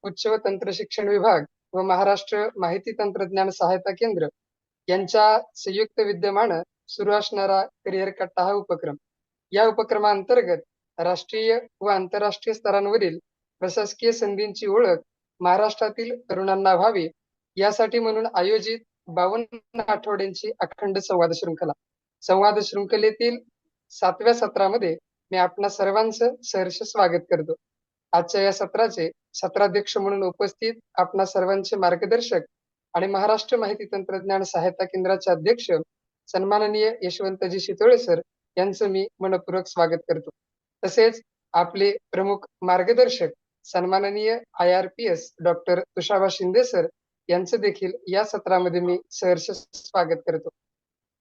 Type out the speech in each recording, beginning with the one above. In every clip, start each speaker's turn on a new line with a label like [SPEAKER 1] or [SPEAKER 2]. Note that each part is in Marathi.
[SPEAKER 1] उच्च व तंत्र शिक्षण विभाग व महाराष्ट्र माहिती तंत्रज्ञान सहायता केंद्र यांच्या संयुक्त विद्यमानं सुरू असणारा करिअर कट्टा हा उपक्रम. या उपक्रमाअंतर्गत राष्ट्रीय व आंतरराष्ट्रीय स्तरांवरील प्रशासकीय संधींची ओळख महाराष्ट्रातील तरुणांना व्हावी यासाठी म्हणून आयोजित 52 आठवड्यांची अखंड संवाद शृंखला. संवाद शृंखलेतील 7व्या सत्रामध्ये मी आपणा सर्वांचं सहर्ष स्वागत करतो. आजच्या या सत्राचे सत्राध्यक्ष म्हणून उपस्थित आपणा सर्वांचे मार्गदर्शक आणि महाराष्ट्र माहिती तंत्रज्ञान सहायता केंद्राचे अध्यक्ष सन्माननीय यशवंतजी शितोळे सर यांचं मी मनपूर्वक स्वागत करतो. तसेच आपले प्रमुख मार्गदर्शक सन्माननीय IRPS doctor Tushaba Shinde sir यांचं देखील या सत्रामध्ये मी सहर्ष स्वागत करतो.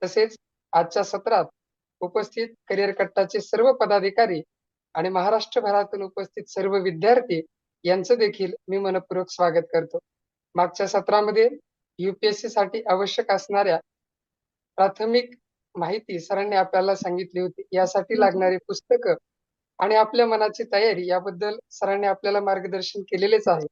[SPEAKER 1] तसेच आजच्या सत्रात उपस्थित करिअर कट्टाचे सर्व पदाधिकारी आणि महाराष्ट्रभरातून उपस्थित सर्व विद्यार्थी यांचं देखील मी मनपूर्वक स्वागत करतो. मागच्या सत्रामध्ये UPSC साठी आवश्यक असणाऱ्या प्राथमिक माहिती सरांनी आपल्याला सांगितली होती. यासाठी लागणारी पुस्तकं आणि आपल्या मनाची तयारी याबद्दल सरांनी आपल्याला मार्गदर्शन केलेलेच आहे.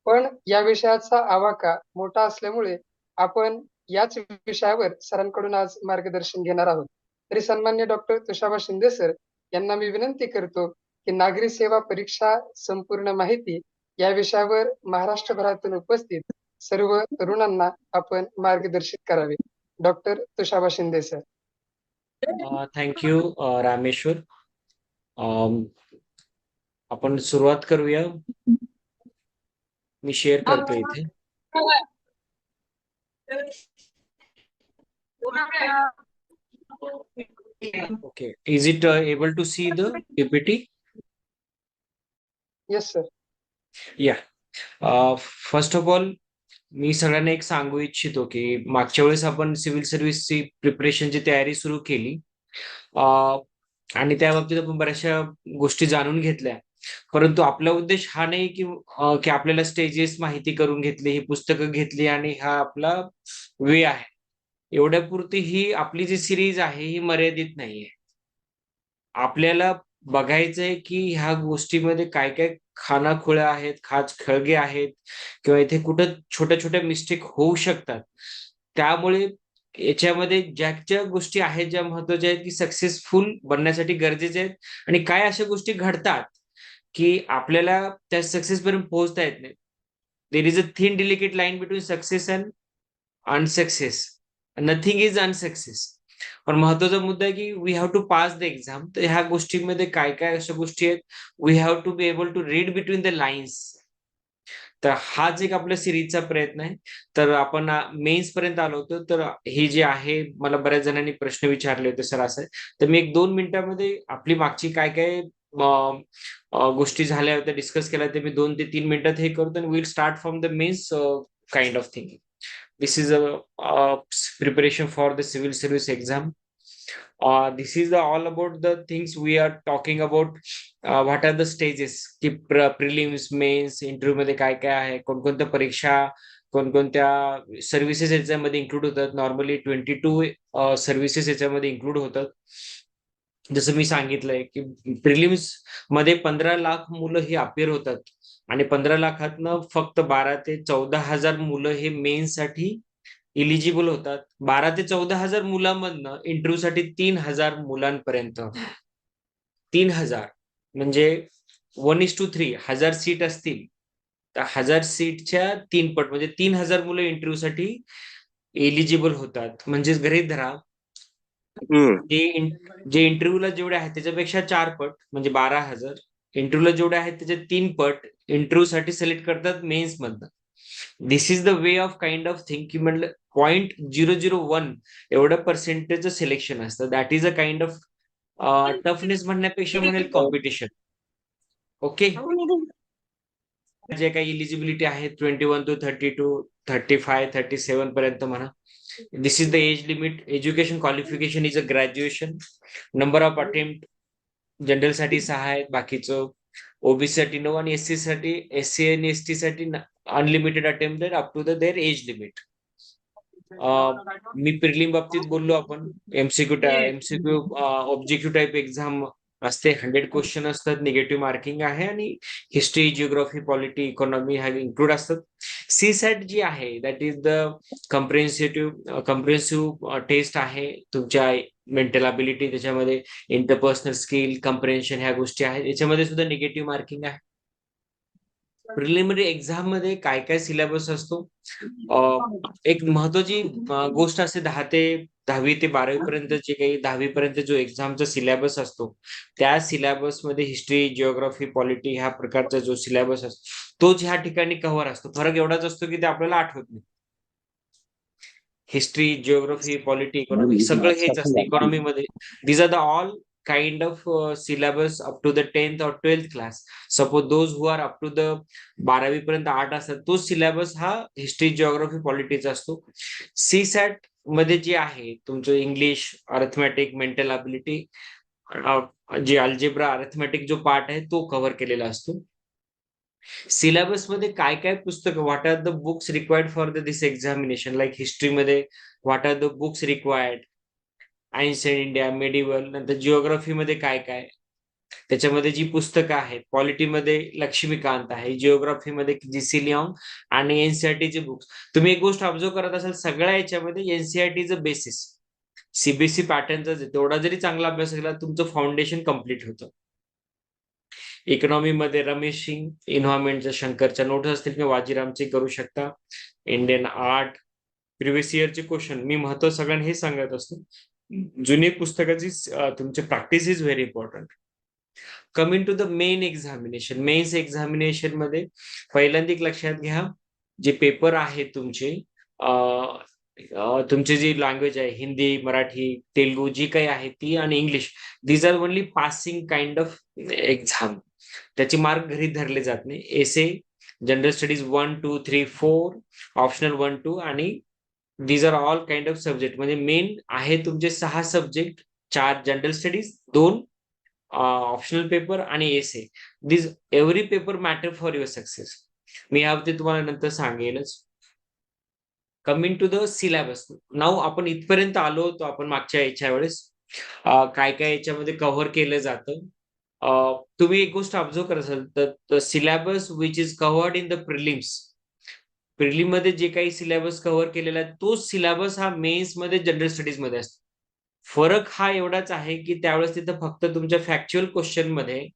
[SPEAKER 1] पण या विषयाचा आवाका मोठा असल्यामुळे आपण याच विषयावर सरांकडून आज मार्गदर्शन घेणार आहोत. तरी सन्मान्य डॉक्टर तुषाबा शिंदे सर यांना मी विनंती करतो की नागरी सेवा परीक्षा संपूर्ण माहिती या विषयावर महाराष्ट्रभरातून उपस्थित सर्व तरुणांना आपण मार्गदर्शित करावे. Doctor Tushaba Shinde sir.
[SPEAKER 2] Thank you Rameshwar. आपण सुरुवात करूया. मी शेअर करतो इथे. Okay, is it able to see the PPT?
[SPEAKER 1] Yes sir.
[SPEAKER 2] Yeah. First of all, मी सगळ्यांना एक सांगू इच्छितो की मागच्या वेळेस आपण सिव्हिल सर्व्हिसची प्रिपरेशनची तयारी सुरू केली आणि त्या बाबतीत आपण बऱ्याचशा गोष्टी जाणून घेतल्या. परंतु आपला उद्देश हा नाही की आपल्याला स्टेजेस माहिती करून घेतली, ही पुस्तकं घेतली आणि हा आपला वे आहे. एवढ्यापुरती ही आपली जी सिरीज आहे ही मर्यादित नाहीये. आपल्याला बघायचंय की ह्या गोष्टीमध्ये काय काय खानाखुळ्या आहेत, खळगे आहेत किंवा इथे कुठं छोट्या छोट्या मिस्टेक होऊ शकतात. त्यामुळे याच्यामध्ये ज्या गोष्टी आहेत ज्या महत्वाच्या आहेत की सक्सेसफुल बनण्यासाठी गरजेचे आहेत आणि काय अशा गोष्टी घडतात की आपल्याला त्या सक्सेस पर्यंत पोहोचता येत नाही. There is a thin delicate line between success and unsuccess. Nothing is unsuccess. पण महत्वाचा मुद्दा आहे की we have to pass the exam. तर ह्या गोष्टींमध्ये काय काय अशा गोष्टी आहेत, we have to be able to read between the lines. तर हाच एक आपल्या सिरीजचा प्रयत्न आहे. तर आपण मेन्स पर्यंत आलो होतो. तर हे जे आहे, मला बऱ्याच जणांनी प्रश्न विचारले होते सर असं. तर मी 1-2 मिनिटांमध्ये आपली मागची काय काय गोष्टी झाल्या होत्या, डिस्कस केल्या, ते मी 2 ते 3 मिनिटात हे करतो आणि will start from the mains kind of thing. This is a preparation for the civil service exam. This is all about the things we are talking about. What are the stages? की prelims, mains, interview मध्ये काय काय आहे, कोणकोणत्या परीक्षा, कोणकोणत्या सर्व्हिसेस याच्यामध्ये इन्क्लूड होतात. नॉर्मली 22 सर्व्हिसेस याच्यामध्ये इन्क्लूड होतात. जसं मी सांगितलंय की प्रिलिम्स मध्ये 15 लाख मुलं ही अपिअर होतात आणि 15 लाखातनं फक्त 12 ते 14 हजार मुलं हे मेन्स साठी इलिजिबल होतात. 12 ते 14 हजार मुलांमधनं इंटरव्ह्यू साठी 3,000 मुलांपर्यंत 3,000 म्हणजे 1:3 1000 सीट असतील तर 1000 सीटच्या 3 पट म्हणजे 3,000 मुलं इंटरव्ह्यू साठी एलिजिबल होतात. म्हणजेच गृहीत धरा जे इंटरव्ह्यूला जेवढे आहेत त्याच्यापेक्षा 4 पट म्हणजे 12,000. इंटरव्ह्यूला जेवढे आहेत त्याच्या 3 पट इंटरव्ह्यू साठी सिलेक्ट करतात मेन्स मधनं. This is the way of kind of thing की म्हटलं 0.001 एवढं पर्सेंटेजचं सिलेक्शन असतं. That is a kind of toughness म्हणण्यापेक्षा म्हणेल कॉम्पिटिशन. ओके. जे काही इलिजिबिलिटी आहे 21 to 32, 35, 37 पर्यंत म्हणा. This is the age limit. Education qualification is a graduation. Number of attempt general साठी 6 आहेत, बाकीचं ओबीसी साठी 9 आणि SC साठी, SC आणि ST साठी unlimited attempt up to the their age limit. मी प्रिलिम बाबतीत बोललो आपण. एमसीक्यू ऑब्जेक्टिव्ह टाईप एक्झाम असते. 100 क्वेश्चन असतात, निगेटिव्ह मार्किंग आहे आणि हिस्ट्री, जिओग्राफी, पॉलिटी, इकॉनॉमी ह्या इन्क्लूड असतात. सी सॅट जी आहे दॅट इज द कम्प्रेन्सिव्ह टेस्ट आहे तुमच्या मेंटल अबिलिटी, त्याच्यामध्ये इंटरपर्सनल स्किल, कम्प्रेन्शन ह्या गोष्टी आहेत. याच्यामध्ये सुद्धा निगेटिव्ह मार्किंग आहे. प्रिलिमिनरी एक्झाम मध्ये काय काय सिलेबस असतो? एक महत्वाची गोष्ट असते, 10वी ते 12वी पर्यंत जे काही 10वी पर्यंत जो एक्झामचा सिलेबस असतो, त्या सिलेबस मध्ये हिस्ट्री, जिओग्राफी, पॉलिटी ह्या प्रकारचा जो सिलेबस असतो तोच ह्या ठिकाणी कव्हर असतो. फरक एवढाच असतो की ते आपल्याला आठवत नाही. हिस्ट्री, जिओग्राफी, पॉलिटी, इकॉनॉमी सगळं हेच असतं. इकॉनॉमीमध्ये these are the all kind of syllabus up to the 10th or 12th class. Suppose those who are up to the 12वी पर्यंत 8 असतात, तोच सिलेबस हा हिस्ट्री, जिओग्राफी, पॉलिटीचा असतो. सी सॅट मध्ये जे आहे तुमचं इंग्लिश, अर्थमॅटिक, मेंटल अबिलिटी, जे अल्जेब्रा, अर्थमॅटिक जो पार्ट आहे तो कव्हर केलेला असतो. सिलेबस मध्ये काय काय पुस्तकं, what are the books required for this examination, like हिस्ट्रीमध्ये what are the books required, ancient India, medieval. नंतर जिओग्राफीमध्ये काय काय, त्याच्यामध्ये जी पुस्तकं आहेत. पॉलिटीमध्ये लक्ष्मीकांत आहे, जिओग्राफीमध्ये जीसी लिऑंग आणि एनसीआरटीचे बुक्स. तुम्ही एक गोष्ट ऑब्झर्व करत असाल, सगळ्या याच्यामध्ये एनसीआरटीचं बेसिस सीबीएसई पॅटर्नचा तेवढा जरी चांगला अभ्यास केला तुमचं फाउंडेशन कम्प्लीट होतं. इकॉनॉमीमध्ये रमेश सिंग, इन्व्हायरमेंटच्या शंकरच्या नोट्स असतील किंवा वाजीरामचे करू शकता. इंडियन आर्ट, प्रिव्हियस इयरचे क्वेश्चन. मी महत्व सगळ्यांना हे सांगत असतो, जुनी पुस्तकाची तुमची practice is very important. Coming to the main examination. Mains examination मध्ये पहिल्यांदा एक लक्षात घ्या, जे पेपर आहे तुमचे, तुमची जी लँग्वेज आहे, हिंदी, मराठी, तेलुगू जी काही आहे ती, आणि English, these are only passing kind of exam. त्याचे मार्क घरी धरले जात नाही. एसे, जनरल स्टडीज 1, 2, 3, 4, ऑप्शनल 1, 2 आणि these are all kind of subject. म्हणजे मेन आहे तुमचे 6 subject, 4 general studies, 2 optional paper आणि essay. This every paper matter for your success. मी ते तुम्हाला नंतर सांगेलच. Coming to the syllabus. Now आपण इथपर्यंत आलो होतो आपण मागच्या याच्या वेळेस, काय काय याच्यामध्ये कव्हर केलं जातं. तुम्ही एक गोष्ट ऑब्झर्व करत असाल तर syllabus which is covered in the prelims, prelim मध्ये जे काही सिलेबस कव्हर केलेला आहे तोच सिलेबस हा मेन्स मध्ये, जनरल स्टडीज मध्ये असतो. फरक हा एवढाच आहे की त्यावेळेस तिथं फक्त तुमच्या फॅक्च्युअल क्वेश्चन मध्ये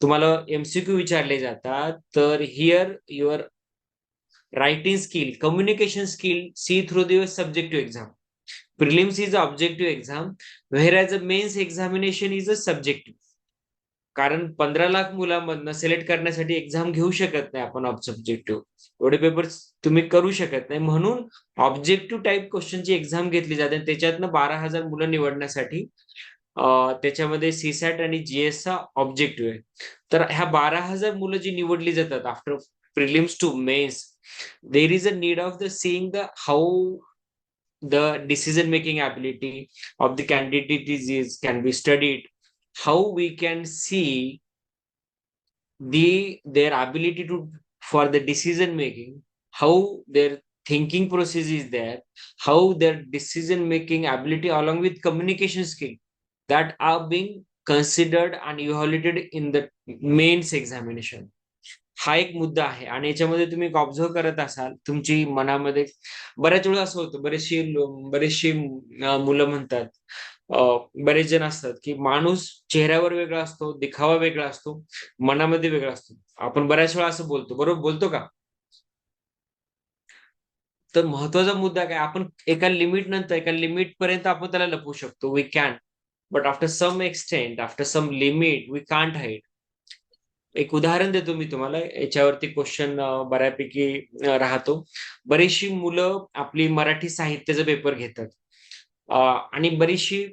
[SPEAKER 2] तुम्हाला एमसीक्यू विचारले जातात. तर here your writing skill, communication skill see through the subjective exam. Prelims is a objective exam, whereas a mains examination is a subjective. कारण 15 लाख मुलांमधनं सिलेक्ट करण्यासाठी एक्झाम घेऊ शकत नाही आपण ऑब्जेक्टिव्ह. एवढे पेपर तुम्ही करू शकत नाही, म्हणून ऑब्जेक्टिव्ह टाईप क्वेश्चनची एक्झाम घेतली जाते. त्याच्यातनं 12,000 मुलं निवडण्यासाठी त्याच्यामध्ये सीसॅट आणि जीएस चा ऑब्जेक्टिव्ह आहे. तर ह्या 12,000 मुलं जी निवडली जातात after prelims to mains, there is a need of the seeing the how the decision making ability of the candidate is can be studied, how we can see their ability to for the decision making, how their thinking process is there, how their decision making ability along with communication skill that are being considered and evaluated in the mains examination. हा एक मुद्दा आहे. आणि याच्यामध्ये तुम्ही ऑब्झर्व करत असाल तुमची मनामध्ये बऱ्याच वेळा असं होतं, बरेचशी मुलं म्हणतात, बरेच जण असतात की माणूस चेहऱ्यावर वेगळा असतो, दिखावा वेगळा असतो, मनामध्ये वेगळा असतो. आपण बऱ्याच वेळा असं बोलतो, बरोबर बोलतो का? तर महत्वाचा मुद्दा काय, आपण एका लिमिट नंतर, एका लिमिट पर्यंत आपण त्याला लपवू शकतो, we can, but after some extent, after some limit we can't hide. एक उदाहरण देतो मी तुम्हाला, याच्यावरती क्वेश्चन बऱ्यापैकी राहतो. बरीचशी मुलं आपली मराठी साहित्याचा पेपर घेतात, आणि बरीचशी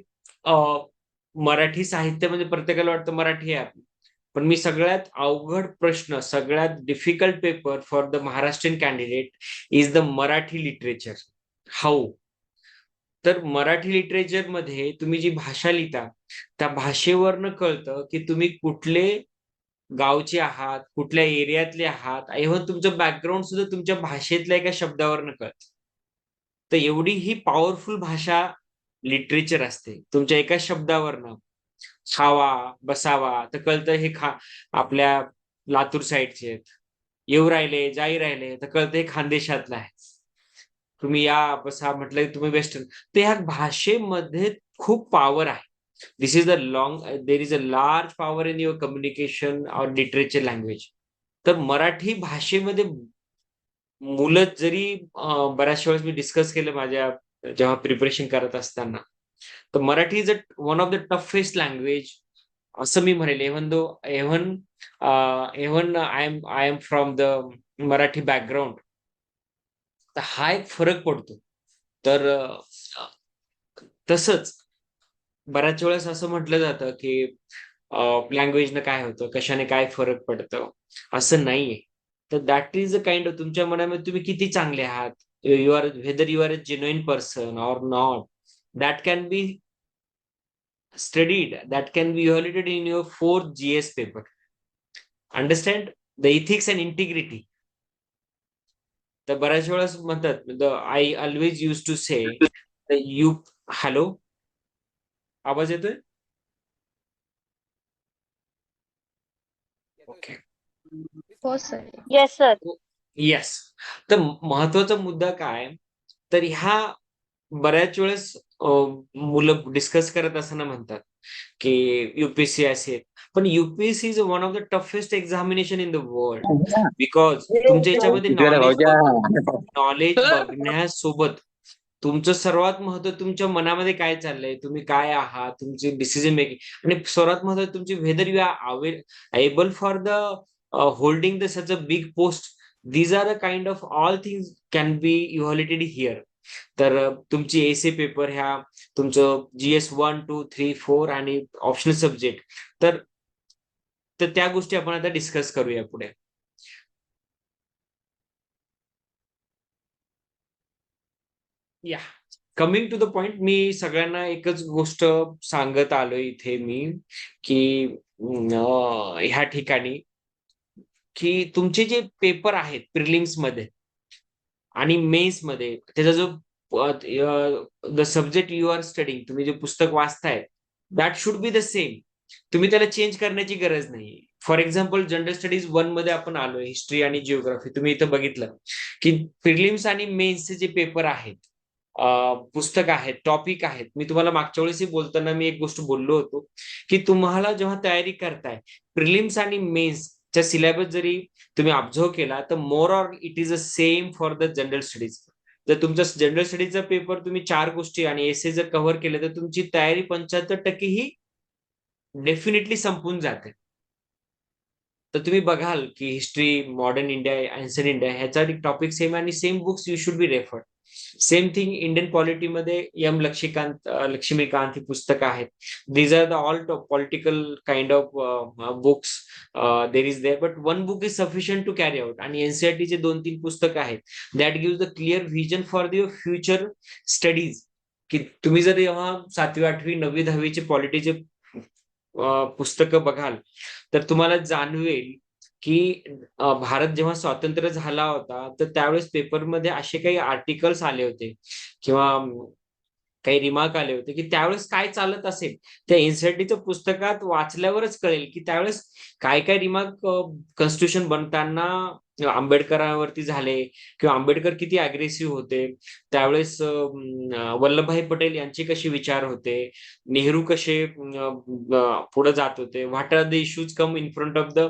[SPEAKER 2] अ, मराठी साहित्यामध्ये प्रत्येकाला वाटतं मराठी आहे आपली. पण मी सगळ्यात अवघड प्रश्न, सगळ्यात difficult paper for the Maharashtrian candidate is the Marathi literature. How? तर मराठी लिटरेचर मध्ये तुम्ही जी भाषा लिहिता त्या भाषेवरनं कळतं की तुम्ही कुठले गावचे आहात, कुठल्या एरियातले आहात, इव्हन तुमचं बॅकग्राऊंड सुद्धा तुमच्या भाषेतल्या एका शब्दावरनं कळतं. तर एवढी ही पॉवरफुल भाषा लिटरेचर असते तुमच्या एका शब्दावरनं. खावा बसावा तर कळतं हे आपल्या लातूर साईडचे आहेत. येऊ राहिले जाई राहिले तर कळतं हे खानदेशातलं आहे. तुम्ही या बसा म्हटलं की तुम्ही वेस्टर्न. तर ह्या भाषेमध्ये खूप पॉवर आहे. This is the long there is a large power in your communication और लिटरेचर लँग्वेज. तर मराठी भाषेमध्ये मुलं जरी बऱ्याचशा वेळेस मी डिस्कस केलं माझ्या जेव्हा प्रिपरेशन करत असताना, तर Marathi is one of the toughest language असं मी म्हणेल. Even I am from the Marathi background. तर हा एक फरक पडतो. तर तसंच बऱ्याच वेळेस असं म्हटलं जातं की लँग्वेजनं काय होतं, कशाने काय फरक पडतं, असं नाहीये. तर that is a kind of तुमच्या मनामध्ये तुम्ही किती चांगले आहात, you are a genuine person or not, that can be studied, that can be evaluated in your fourth GS paper. Understand? The ethics and integrity. तर बऱ्याच वेळेस म्हणतात I always use to say you. Hello, आवाज येतोय? ओके.
[SPEAKER 3] हो सर.
[SPEAKER 4] Yes sir.
[SPEAKER 2] येस. तर महत्वाचा मुद्दा काय, तर ह्या बऱ्याच वेळेस मुलं डिस्कस करत असताना म्हणतात की युपीएससी असेल, पण UPSC is one of the toughest examination in the world. Because तुमच्या याच्यामध्ये नॉलेज बघण्यासोबत तुमचं सर्वात महत्व तुमच्या मनामध्ये काय चाललंय, तुम्ही काय आहात, तुमची डिसिजन मेकिंग, आणि सर्वात महत्वाचं तुमची whether you are able for the holding the such a big post. These are a kind of all things can be evaluated here. तर तुमची एसे पेपर ह्या तुमचं GS 1, 2, 3, 4 आणि ऑप्शनल सब्जेक्ट, तर तर त्या गोष्टी आपण आता डिस्कस करूया पुढे. या कमिंग टू द पॉइंट, मी सगळ्यांना एकच गोष्ट सांगत आलोय इथे मी की ह्या ठिकाणी की तुमचे जे पेपर आहेत प्रिलिम्स मध्ये आणि मेन्स मध्ये, त्याचा जो the subject you are studying, तुम्ही जे पुस्तक वाचताय, that should be the same. तुम्ही त्याला चेंज करण्याची गरज नाही. फॉर एक्झाम्पल जनरल स्टडीज 1 मध्ये आपण आलोय, हिस्ट्री आणि जिओग्राफी. तुम्ही इथं बघितलं की प्रिलिम्स आणि मेन्सचे जे पेपर आहेत, पुस्तक आहेत, टॉपिक आहेत. मी तुम्हाला मागच्या वेळेसही बोलताना मी एक गोष्ट बोललो होतो की तुम्हाला जेव्हा तयारी करताय प्रिलिम्स आणि मेन्सच्या सिलेबस जरी तुम्ही ऑब्झर्व केला, तर more or it is a same for the general studies. जर तुमचा जनरल स्टडीजचा पेपर तुम्ही 4 गोष्टी आणि एसे जर कव्हर केले, तर तुमची तयारी 75% ही डेफिनेटली संपून जाते. तर तुम्ही बघाल की history, modern India, ancient India ह्याचा टॉपिक सेम आणि same books you should be referred. Same thing Indian पॉलिटीमध्ये लक्ष्मीकांत ही पुस्तकं आहेत. These are the all political kind of books there is there, but one book is sufficient to carry out. आणि एनसीईआरटीचे 2-3 पुस्तकं आहेत that give the clear vision for your future studies. की तुम्ही जर जेव्हा 7वी, 8वी, 9वी, 10वीचे पॉलिटीचे पुस्तकं बघाल, तर तुम्हाला जाणवेल की भारत जेव्हा स्वतंत्र झाला होता, तर त्यावेळेस पेपरमध्ये असे काही आर्टिकल्स आले होते किंवा काही रिमार्क आले होते की त्यावेळेस काय चालत असेल. त्या एनसीईआरटीच्या पुस्तकात वाचल्यावरच कळेल की त्यावेळेस काय काय रिमार्क कॉन्स्टिट्यूशन बनताना आंबेडकरांवरती झाले, किंवा आंबेडकर किती अग्रेसिव्ह होते त्यावेळेस, वल्लभभाई पटेल यांचे कसे विचार होते, नेहरू कसे पुढे जात होते, what are the issues come in front of the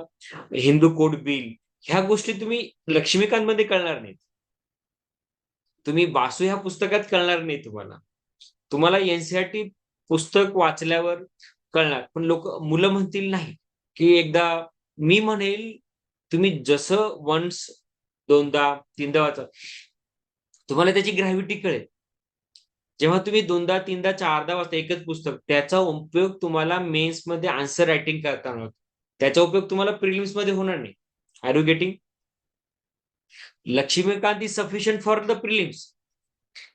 [SPEAKER 2] Hindu code bill. ह्या गोष्टी तुम्ही लक्ष्मीकांत मध्ये कळणार नाहीत, तुम्ही बासू ह्या पुस्तकात कळणार नाही तुम्हाला. तुम्हाला एनसीईआरटी पुस्तक वाचल्यावर कळणार. पण मुलं म्हणतील नाही की एकदा, मी म्हणेल तुम्ही जसं वन्स, दोनदा, तीनदा वाचा, तुम्हाला त्याची ग्रॅव्हिटी कळेल. जेव्हा तुम्ही दोनदा, तीनदा, चारदा वाचता एकच पुस्तक, त्याचा उपयोग तुम्हाला मेन्स मध्ये आन्सर रायटिंग करताना होतो. त्याचा उपयोग तुम्हाला प्रिलिम्स मध्ये होणार नाही. Are you getting? Laxmikanth is sufficient for the prelims.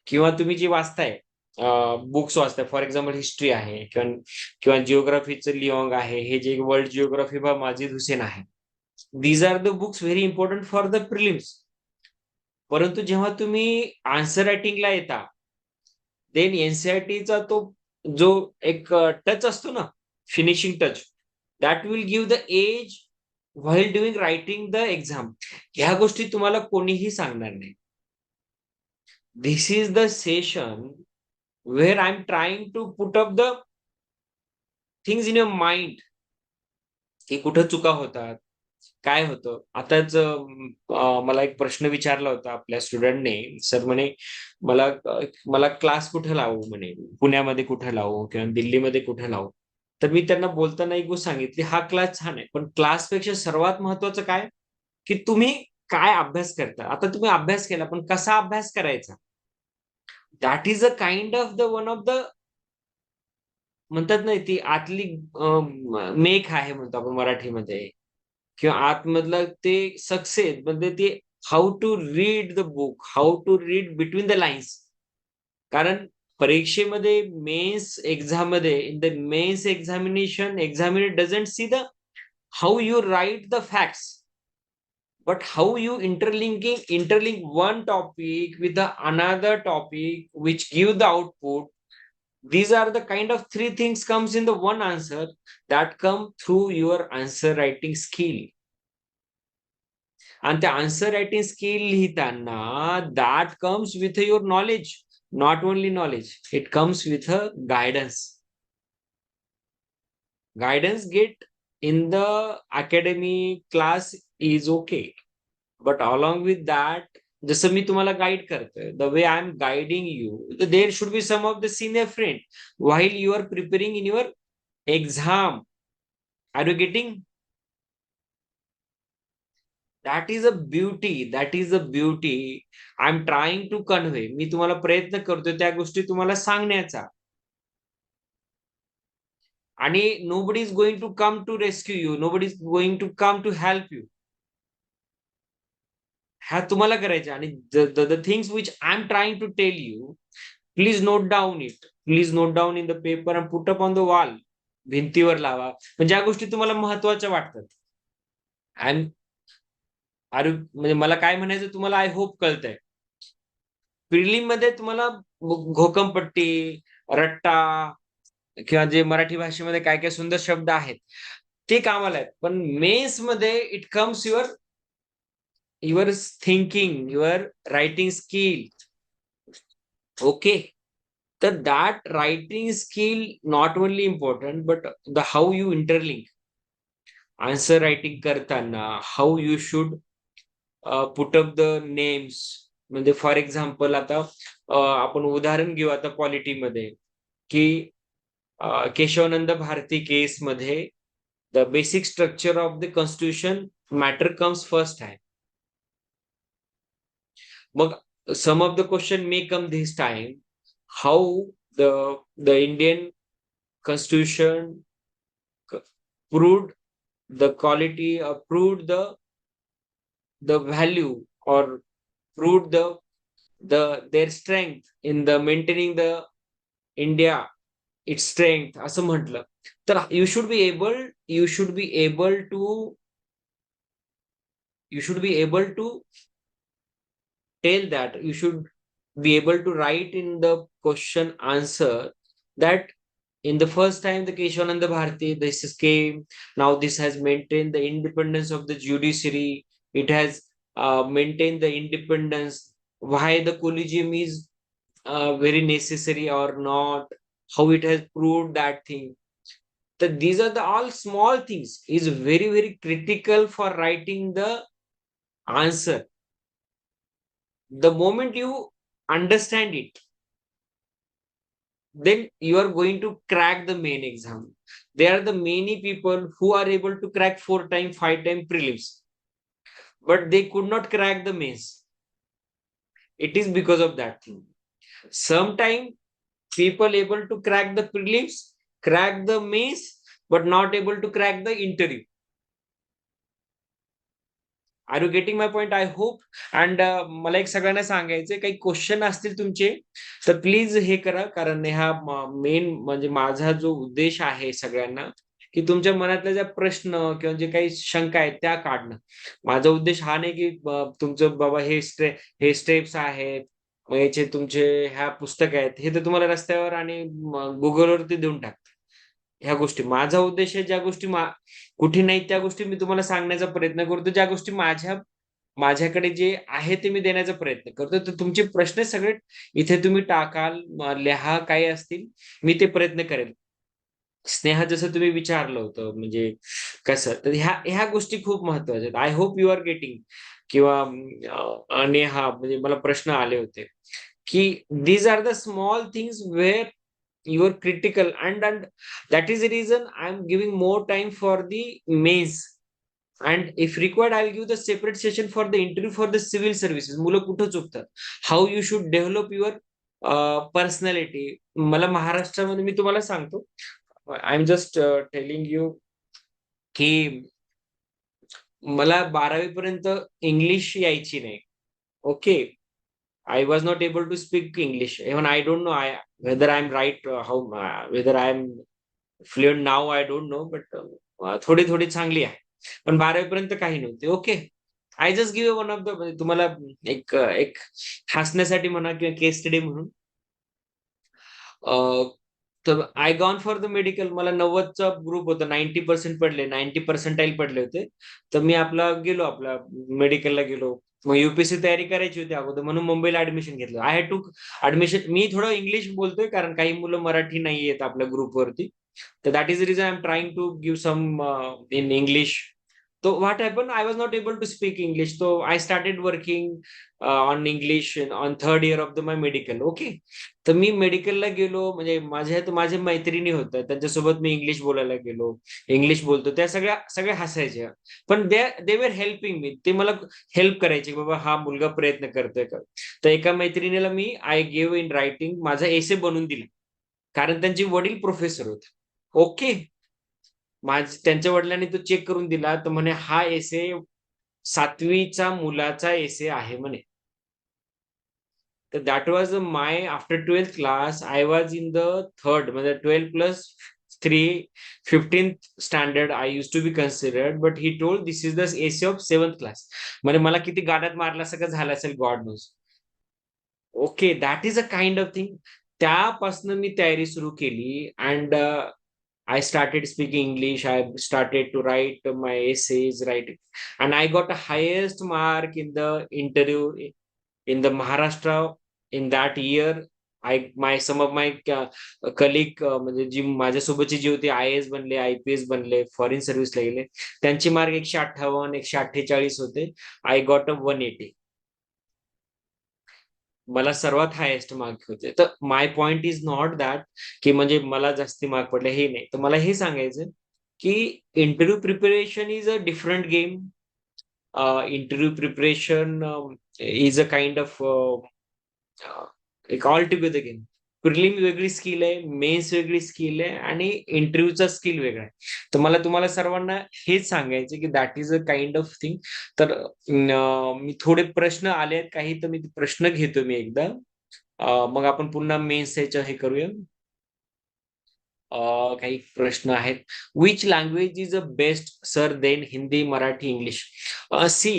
[SPEAKER 2] किंवा तुम्ही जे वाचताय, बुक्स वाचताय, फॉर एक्झाम्पल हिस्ट्री आहे किंवा जिओग्राफीचं लिओंग आहे, हे जे world geography by Majid Husain आहे, these are the books very important for the prelims. परंतु जेव्हा तुम्ही आन्सर रायटिंगला येता, देन एनसीईआरटीचा तो जो एक टच असतो ना, finishing touch that will give the edge while doing writing the exam. ह्या गोष्टी तुम्हाला कोणीही सांगणार नाही. This is the session where I'm trying to put up the things in your mind की कुठं चुका होतात, काय होतं. आताच मला एक प्रश्न विचारला होता आपल्या स्टुडंटने. सर म्हणे मला मला क्लास कुठे लावू म्हणे, पुण्यामध्ये कुठे लावू किंवा दिल्लीमध्ये कुठे लावू. तर मी त्यांना बोलताना एक गोष्ट सांगितली, हा क्लास छान आहे, पण क्लासपेक्षा सर्वात महत्वाचं काय, की तुम्ही काय अभ्यास करता. आता तुम्ही अभ्यास केला, पण कसा अभ्यास करायचा. That is a kind of the one of the म्हणतात नाही ती आतली मेख आहे म्हणतो आपण मराठीमध्ये किंवा आतमधलं ते सक्सेस म्हणजे ते how to read the book, how to read between the lines. कारण परीक्षेमध्ये मेन्स एक्झाम मध्ये in the mains examination examiner doesn't see the how you write the facts but how you interlink one topic with the another topic which give the output. These are the kind of three things comes in the one answer that come through your answer writing skill. And the answer writing skill लिहिताना that comes with your knowledge, not only knowledge, it comes with a guidance. Guidance get in the academy class is okay, but along with that, जसं मी तुम्हाला गाईड करतोय, the way I'm guiding you, there should be some of the senior friend while you are preparing in your exam. Are you getting? That is a beauty. That is a beauty I'm trying to convey. मी तुम्हाला प्रयत्न करतोय त्या गोष्टी तुम्हाला सांगण्याचा. आणि nobody is going to come to rescue you. Nobody is going to come to help you. ह्या तुम्हाला करायच्या. आणि the things which I'm trying to tell you, please note down it. Please note down in the paper and put up on the wall. भिंतीवर लावा. पण ज्या गोष्टी तुम्हाला महत्वाच्या वाटतात. म्हणजे मला काय म्हणायचं तुम्हाला आय होप कळतंय. प्रिलिम मध्ये तुम्हाला घोकमपट्टी, रट्टा किंवा जे मराठी भाषेमध्ये काय काय सुंदर शब्द आहेत ते कामाला आहेत. पण मेन्स मध्ये it comes your thinking, your writing skill. Okay, that writing skill not only important but the how you interlink. Answer writing करताना how you should put up the names. म्हणजे फॉर एक्झाम्पल आता आपण उदाहरण घेऊ आता पॉलिटीमध्ये की केशवानंद भारती केस मध्ये the basic structure of the constitution matter comes first आहे. But some of the question may come this time, how the Indian Constitution proved the quality or proved the value or proved their strength in the maintaining the India its strength असं म्हटलं तर you should be able to tell that. You should be able to write in the question answer that in the first time the Keshavananda Bharati this came, now this has maintained the independence of the judiciary, it has maintained the independence, why the collegium is very necessary or not, how it has proved that thing. That these are the all small things is very very critical for writing the answer. The moment you understand it, then you are going to crack the main exam. There are the many people who are able to crack 4 times, 5 times prelims, but they could not crack the mains. It is because of that thing. Sometimes people able to crack the prelims, crack the mains, but not able to crack the interview. Are you getting my point? I hope. And मला एक सगळ्यांना सांगायचंय काही क्वेश्चन असतील तुमचे तर प्लीज हे करा, कारण हा मेन म्हणजे माझा जो उद्देश आहे सगळ्यांना की तुमच्या मनातल्या ज्या प्रश्न किंवा जे काही शंका आहेत त्या काढणं. माझा उद्देश हा नाही की तुमचं बाबा हे स्टेप्स आहेत, याचे तुमचे ह्या पुस्तक आहेत हे तर तुम्हाला रस्त्यावर आणि गुगलवरती देऊन टाकतात. ह्या गोष्टी माझा उद्देश आहे, ज्या गोष्टी कुठे नाही त्या गोष्टी मी तुम्हाला सांगण्याचा प्रयत्न करतो, ज्या गोष्टी माझ्याकडे जे आहे ते मी देण्याचा प्रयत्न करतो. तर तुमचे प्रश्न सगळे इथे तुम्ही टाकाल, लिहा, काही असतील, मी ते प्रयत्न करेल. स्नेहा, जसं तुम्ही विचारलं होतं म्हणजे कसं, तर ह्या गोष्टी खूप महत्वाच्या आहेत. I hope you are getting. किंवा नेहा, म्हणजे मला प्रश्न आले होते की these are the small things where you are critical, and that is the reason I'm giving more time for the mains, and if required I'll give the separate session for the interview for the civil services. मुलं कुठं चुकतात, how you should develop your personality. मला महाराष्ट्रामध्ये मी तुम्हाला सांगतो, I am just telling you की मला 12वी पर्यंत इंग्लिश यायची नाही. Okay, I was not able to speak English. Even I don't know whether I'm right, whether I'm fluent now, I don't know. But थोडी थोडी चांगली आहे. पण 12वी पर्यंत काही नव्हते. Okay. I just give one of the, तुम्हाला एक हसण्यासाठी म्हणा किंवा केस स्टडी म्हणून. तर I gone for the medical. मला 90चा ग्रुप होता, 90% पडले, 90 पर्सेंटाईल पडले होते. तर मी आपला मेडिकलला गेलो. मग युपीएससी तयारी करायची होती अगोदर, म्हणून मुंबईला ऍडमिशन घेतलं. I had to admission. मी थोडं इंग्लिश बोलतोय कारण काही मुलं मराठी नाही येत आपल्या ग्रुपवरती. तर that is the reason I am trying to give some in English. So what happened? I was not able to speak English. So I started working on English on third year of my medical. Okay. तर मी मेडिकलला गेलो, म्हणजे माझ्या मैत्रिणी होत्या, त्यांच्यासोबत मी इंग्लिश बोलायला गेलो, इंग्लिश बोलतो, त्या सगळ्या हसायच्या. पण दे वर हेल्पिंग मी. ते मला हेल्प करायचे, बाबा हा मुलगा प्रयत्न करतोय का. तर एका मैत्रिणीला मी आय गेव इन रायटिंग माझा एसे बनवून दिला, कारण त्यांचे वडील प्रोफेसर होते. ओके. त्यांच्या वडिलांनी तो चेक करून दिला, तर म्हणे हा एसे 7वीचा मुलाचा एसे आहे म्हणे. तर that was my after 12th class. I was in the third, म्हणजे 12+3 15th standard I use to be considered. But he told this is the essay of 7th class. म्हणजे मला किती गाड्यात मारला सगळं झालं असेल, God knows. Okay, that is a kind of thing. त्यापासून मी तयारी सुरू केली, and I started speaking English. I started to write my essays, writing, and I got the highest mark in the interview in the Maharashtra in that year. Some of my colleague, म्हणजे जी माझ्यासोबतची जी होती, IAS बनले, IPS बनले, फॉरेन सर्व्हिसला गेले, त्यांचे मार्क 158, 148 होते. I got a 180. मला सर्वात हायेस्ट मार्क होते. तर माय पॉइंट इज नॉट दॅट की म्हणजे मला जास्ती मार्क पडले, हे नाही. तर मला हे सांगायचं की interview preparation is a different game. Interview preparation is a kind of एक ऑल टुगेदर गेम. प्रिलिम वेगळी स्किल आहे, मेन्स वेगळी स्किल आहे, आणि इंटरव्ह्यूचा स्किल वेगळा आहे. तर मला तुम्हाला सर्वांना हेच सांगायचं की that is a kind of thing. तर मी थोडे प्रश्न आले आहेत काही, तर मी प्रश्न घेतो मी एकदा. मग आपण पुन्हा मेन्स हे करूया. काही प्रश्न आहेत. Which language is a best sir then Hindi, Marathi, English? See,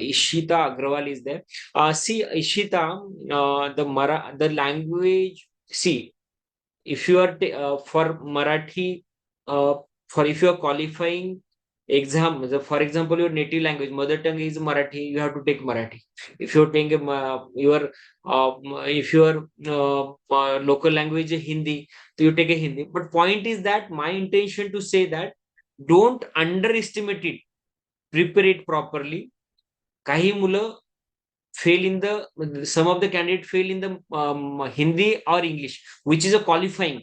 [SPEAKER 2] Ishita Agarwal is there. See Ishita, the language, see, if you are for Marathi, for if you are qualifying exam, for example, your native language, mother tongue is Marathi, you have to take Marathi. If you're taking if your local language is Hindi, so you take a Hindi. But point is that my intention to say that don't underestimate it, prepare it properly. काही मुलं fail in the, some of the candidate fail in the Hindi or English, which is a qualifying.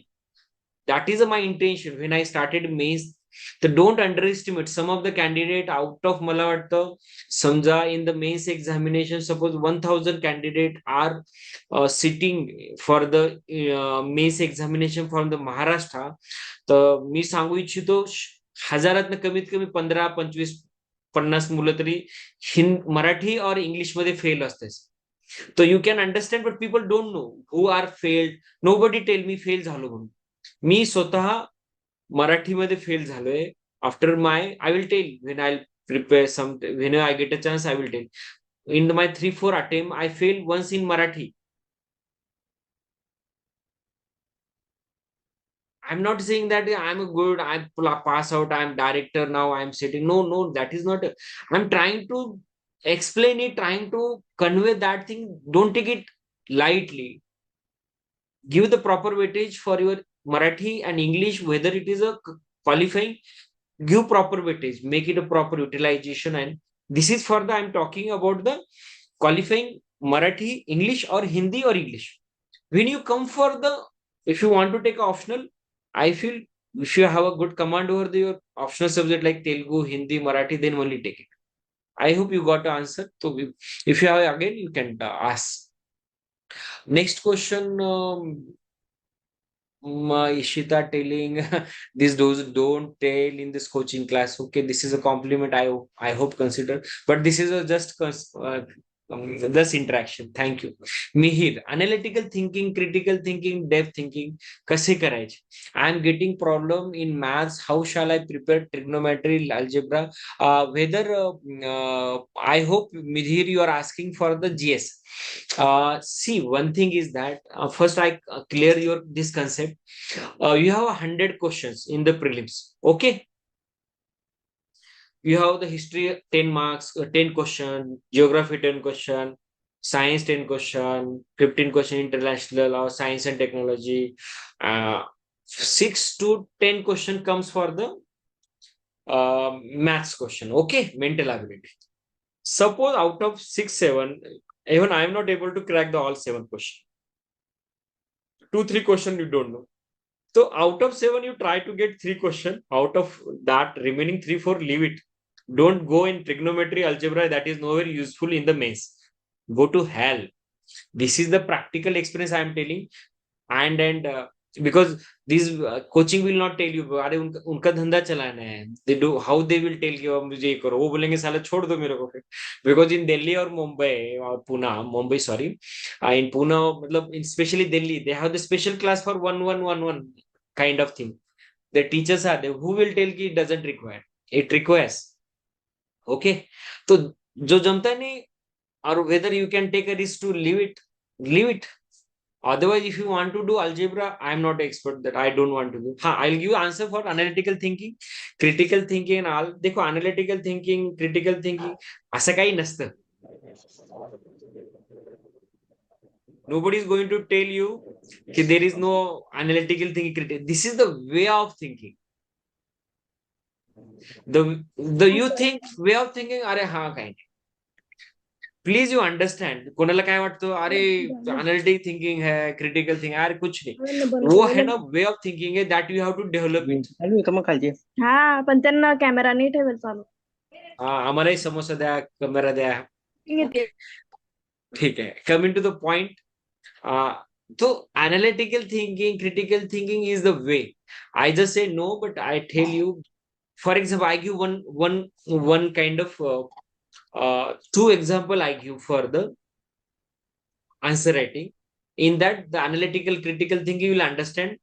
[SPEAKER 2] That is my intention when I started mains. So don't underestimate some of the candidate out of, मला वाटतं, समजा in the mains examination, suppose 1000 candidate are sitting for the mains examination from the Maharashtra. तर मी सांगू इच्छितो, हजारातनं कमीत कमी 15, 25, 50 मुलं तरी मराठी और इंग्लिश मध्ये फेल असते. तर you can understand, but people don't know who are failed. Nobody tell me fail झालो म्हणून. मी स्वतः मराठीमध्ये फेल झालोय. After my, I will tell when I prepare some, when I get a chance I will tell. In my 3-4 attempt I fail once in Marathi. I'm not saying that I'm a good, I'm pass out, I'm director now, I'm sitting. No, no, that is not. I'm trying to explain it, trying to convey that thing. Don't take it lightly. Give the proper weightage for your Marathi and English, whether it is a qualifying, give proper weightage, make it a proper utilization. And this is for the, I'm talking about the qualifying Marathi, English, or Hindi or English. When you come for the, if you want to take optional, I feel if you have a good command over your optional subject like Telugu, Hindi, Marathi, then only take it. I hope you got the answer. So if you have again, you can ask. Next question. Ishita telling this those don't tell in this coaching class. Okay, this is a compliment. I hope consider, but this is a just this interaction. Thank you. Mihir, analytical thinking, critical thinking, depth thinking. कसे करायचे? I am getting problem in maths. How shall I prepare trigonometry, algebra? Whether I hope Mihir, you are asking for the GS. See, one thing is that first I clear your this concept. You have 100 questions in the prelims. Okay, you have the history 10 marks, 10 question, geography 10 question, science 10 question, 15 question international or science and technology. 6 to 10 question comes for the maths question. Okay, mental ability. Suppose out of 6, 7, even I am not able to crack the all 7 questions. 2, 3 question you don't know. So out of 7, you try to get 3 question. Out of that, remaining 3, 4, leave it. Don't go in trigonometry, algebra. That is nowhere useful in the mains. Go to hell. This is the practical experience I am telling. And because this coaching will not tell you, अरे उनका धंधा चलाना है. They do how they will tell you मुझे ये करो. वो बोलेंगे साला छोड़ दो मेरे को फिर. Because in Delhi or Mumbai or Mumbai, sorry, in Pune, मतलब especially Delhi, they have the special class for 1-1-1-1 kind of thing. The teachers are there who will tell you it doesn't require. It requires. Okay, तो जो जमता नहीं, or whether you can take a risk to leave it, leave it. Otherwise, if you want to do algebra, I'm not expert that I don't want to do. I'll give you answer for analytical thinking, critical thinking and all. देखो analytical thinking, critical thinking असं काही नसतं. Nobody is going to tell you that there is no analytical thinking. This is the way of thinking. The you think way of thinking, अरे हाँ काही प्लीज यू अंडरस्टैंड. कोणाला काय वाटतं अरे अनालिटिक थिंकिंग है, क्रिटिकल थिंकिंग, अरे कुछ नाही. वो है ना वे ऑफ थिंकिंग है that you have to develop it.
[SPEAKER 3] हा पण त्यांना कॅमेरा नाही ठेवेल चालू.
[SPEAKER 2] आम्हालाही समोसा द्या, कॅमेरा द्या. ठीक आहे. Coming to the point. So analytical thinking, critical thinking is the way. I just say no, but I tell you, for example, I give one kind of 2 example I give for the answer writing. In that, the analytical critical thinking, you will understand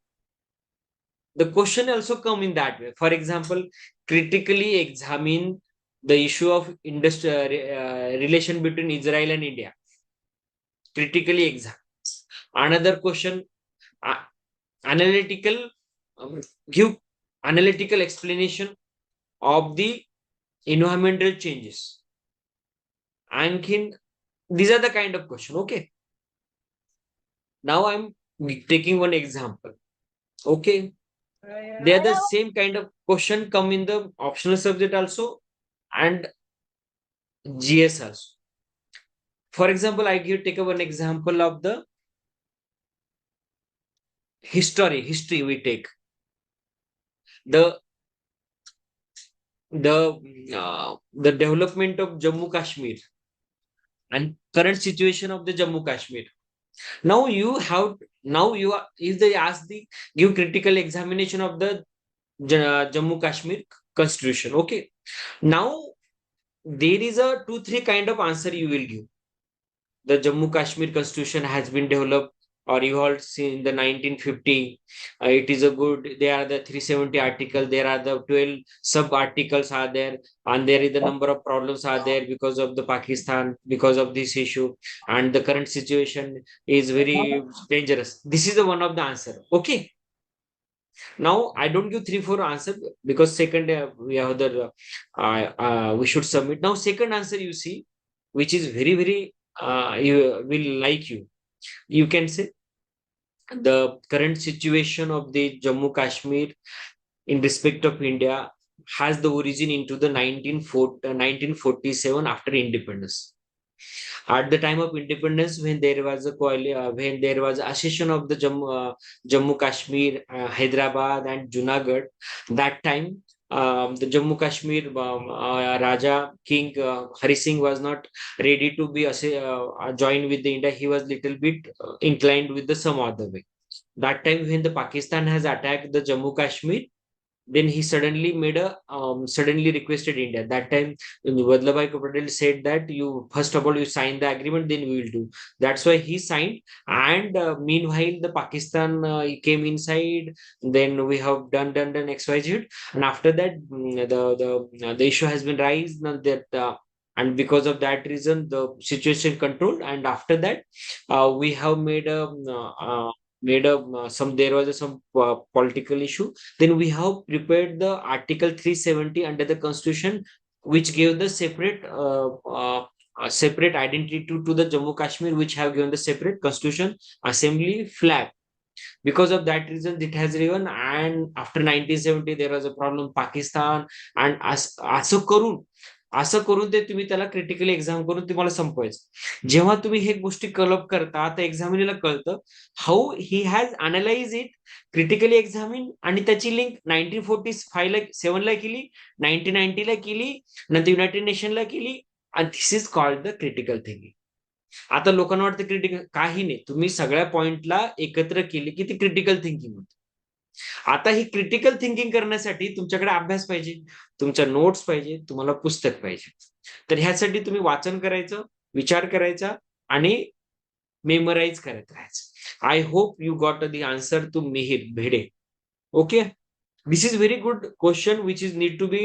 [SPEAKER 2] the question also come in that way. For example, critically examine the issue of relation between Israel and India. Critically examine. Another question, analytical give analytical explanation of the environmental changes. And these are the kind of question. Okay, now I'm taking one example. Okay, they are the same kind of question come in the optional subject also and GS also. For example, I take one example of the history. We take the development of Jammu Kashmir and current situation of the Jammu Kashmir. Now if they ask the give critical examination of the Jammu Kashmir constitution. Okay, now there is a 2-3 kind of answer you will give. The Jammu Kashmir constitution has been developed, or you all seen in the 1950. It is a good. There are the 370 article. There are the 12 sub articles are there, and there is the number of problems are there because of the Pakistan, because of this issue, and the current situation is very dangerous. This is the one of the answer. Okay. Now I don't give 3-4 answer because second we have the we should submit. Now second answer you see, which is very you will like you. You can say the current situation of the Jammu Kashmir in respect of India has the origin into the 1947 after independence. At the time of independence, when there was when there was accession of the Jammu Kashmir, Hyderabad, and Junagadh, that time the Jammu Kashmir Raja King Hari Singh was not ready to be joined with the India. He was little bit inclined with the some other way. That time when the Pakistan has attacked the Jammu Kashmir, then he suddenly requested India. That time, Vallabhbhai Patel said that you first of all you sign the agreement, then we will do. That's why he signed. And meanwhile, the Pakistan came inside. Then we have done XYZ, and after that, the issue has been raised that. And because of that reason, the situation controlled. And after that, we have made a some there was some political issue, then we have prepared the Article 370 under the Constitution, which gave the separate identity to the Jammu Kashmir, which have given the separate constitution, assembly, flag. Because of that reason, it has given. And after 1970, there was a problem Pakistan, and असं करून ते तुम्ही त्याला क्रिटिकली एक्झाम करून तुम्हाला संपवायचं. जेव्हा तुम्ही हे गोष्टी कलप करता, आता एक्झामिनीला कळतं how he has analyse it, critically examine, आणि त्याची लिंक 1947ला केली, 1990ला केली, नंतर युनायटेड नेशनला केली, आणि this is called the critical thinking. आता लोकांना वाटतं क्रिटिकल काही नाही, तुम्ही सगळ्या पॉइंटला एकत्र केली की ती क्रिटिकल थिंकिंग होते. आता ही क्रिटिकल थिंकिंग करण्यासाठी तुमच्याकडे अभ्यास पाहिजे, तुमच्या नोट्स पाहिजे, तुम्हाला पुस्तक पाहिजे. तर ह्यासाठी तुम्ही वाचन करायचं, विचार करायचा, आणि मेमराईज करत राहायचं. I hope you got the answer to Mihir Bhide. Okay, this is very good question which is need to be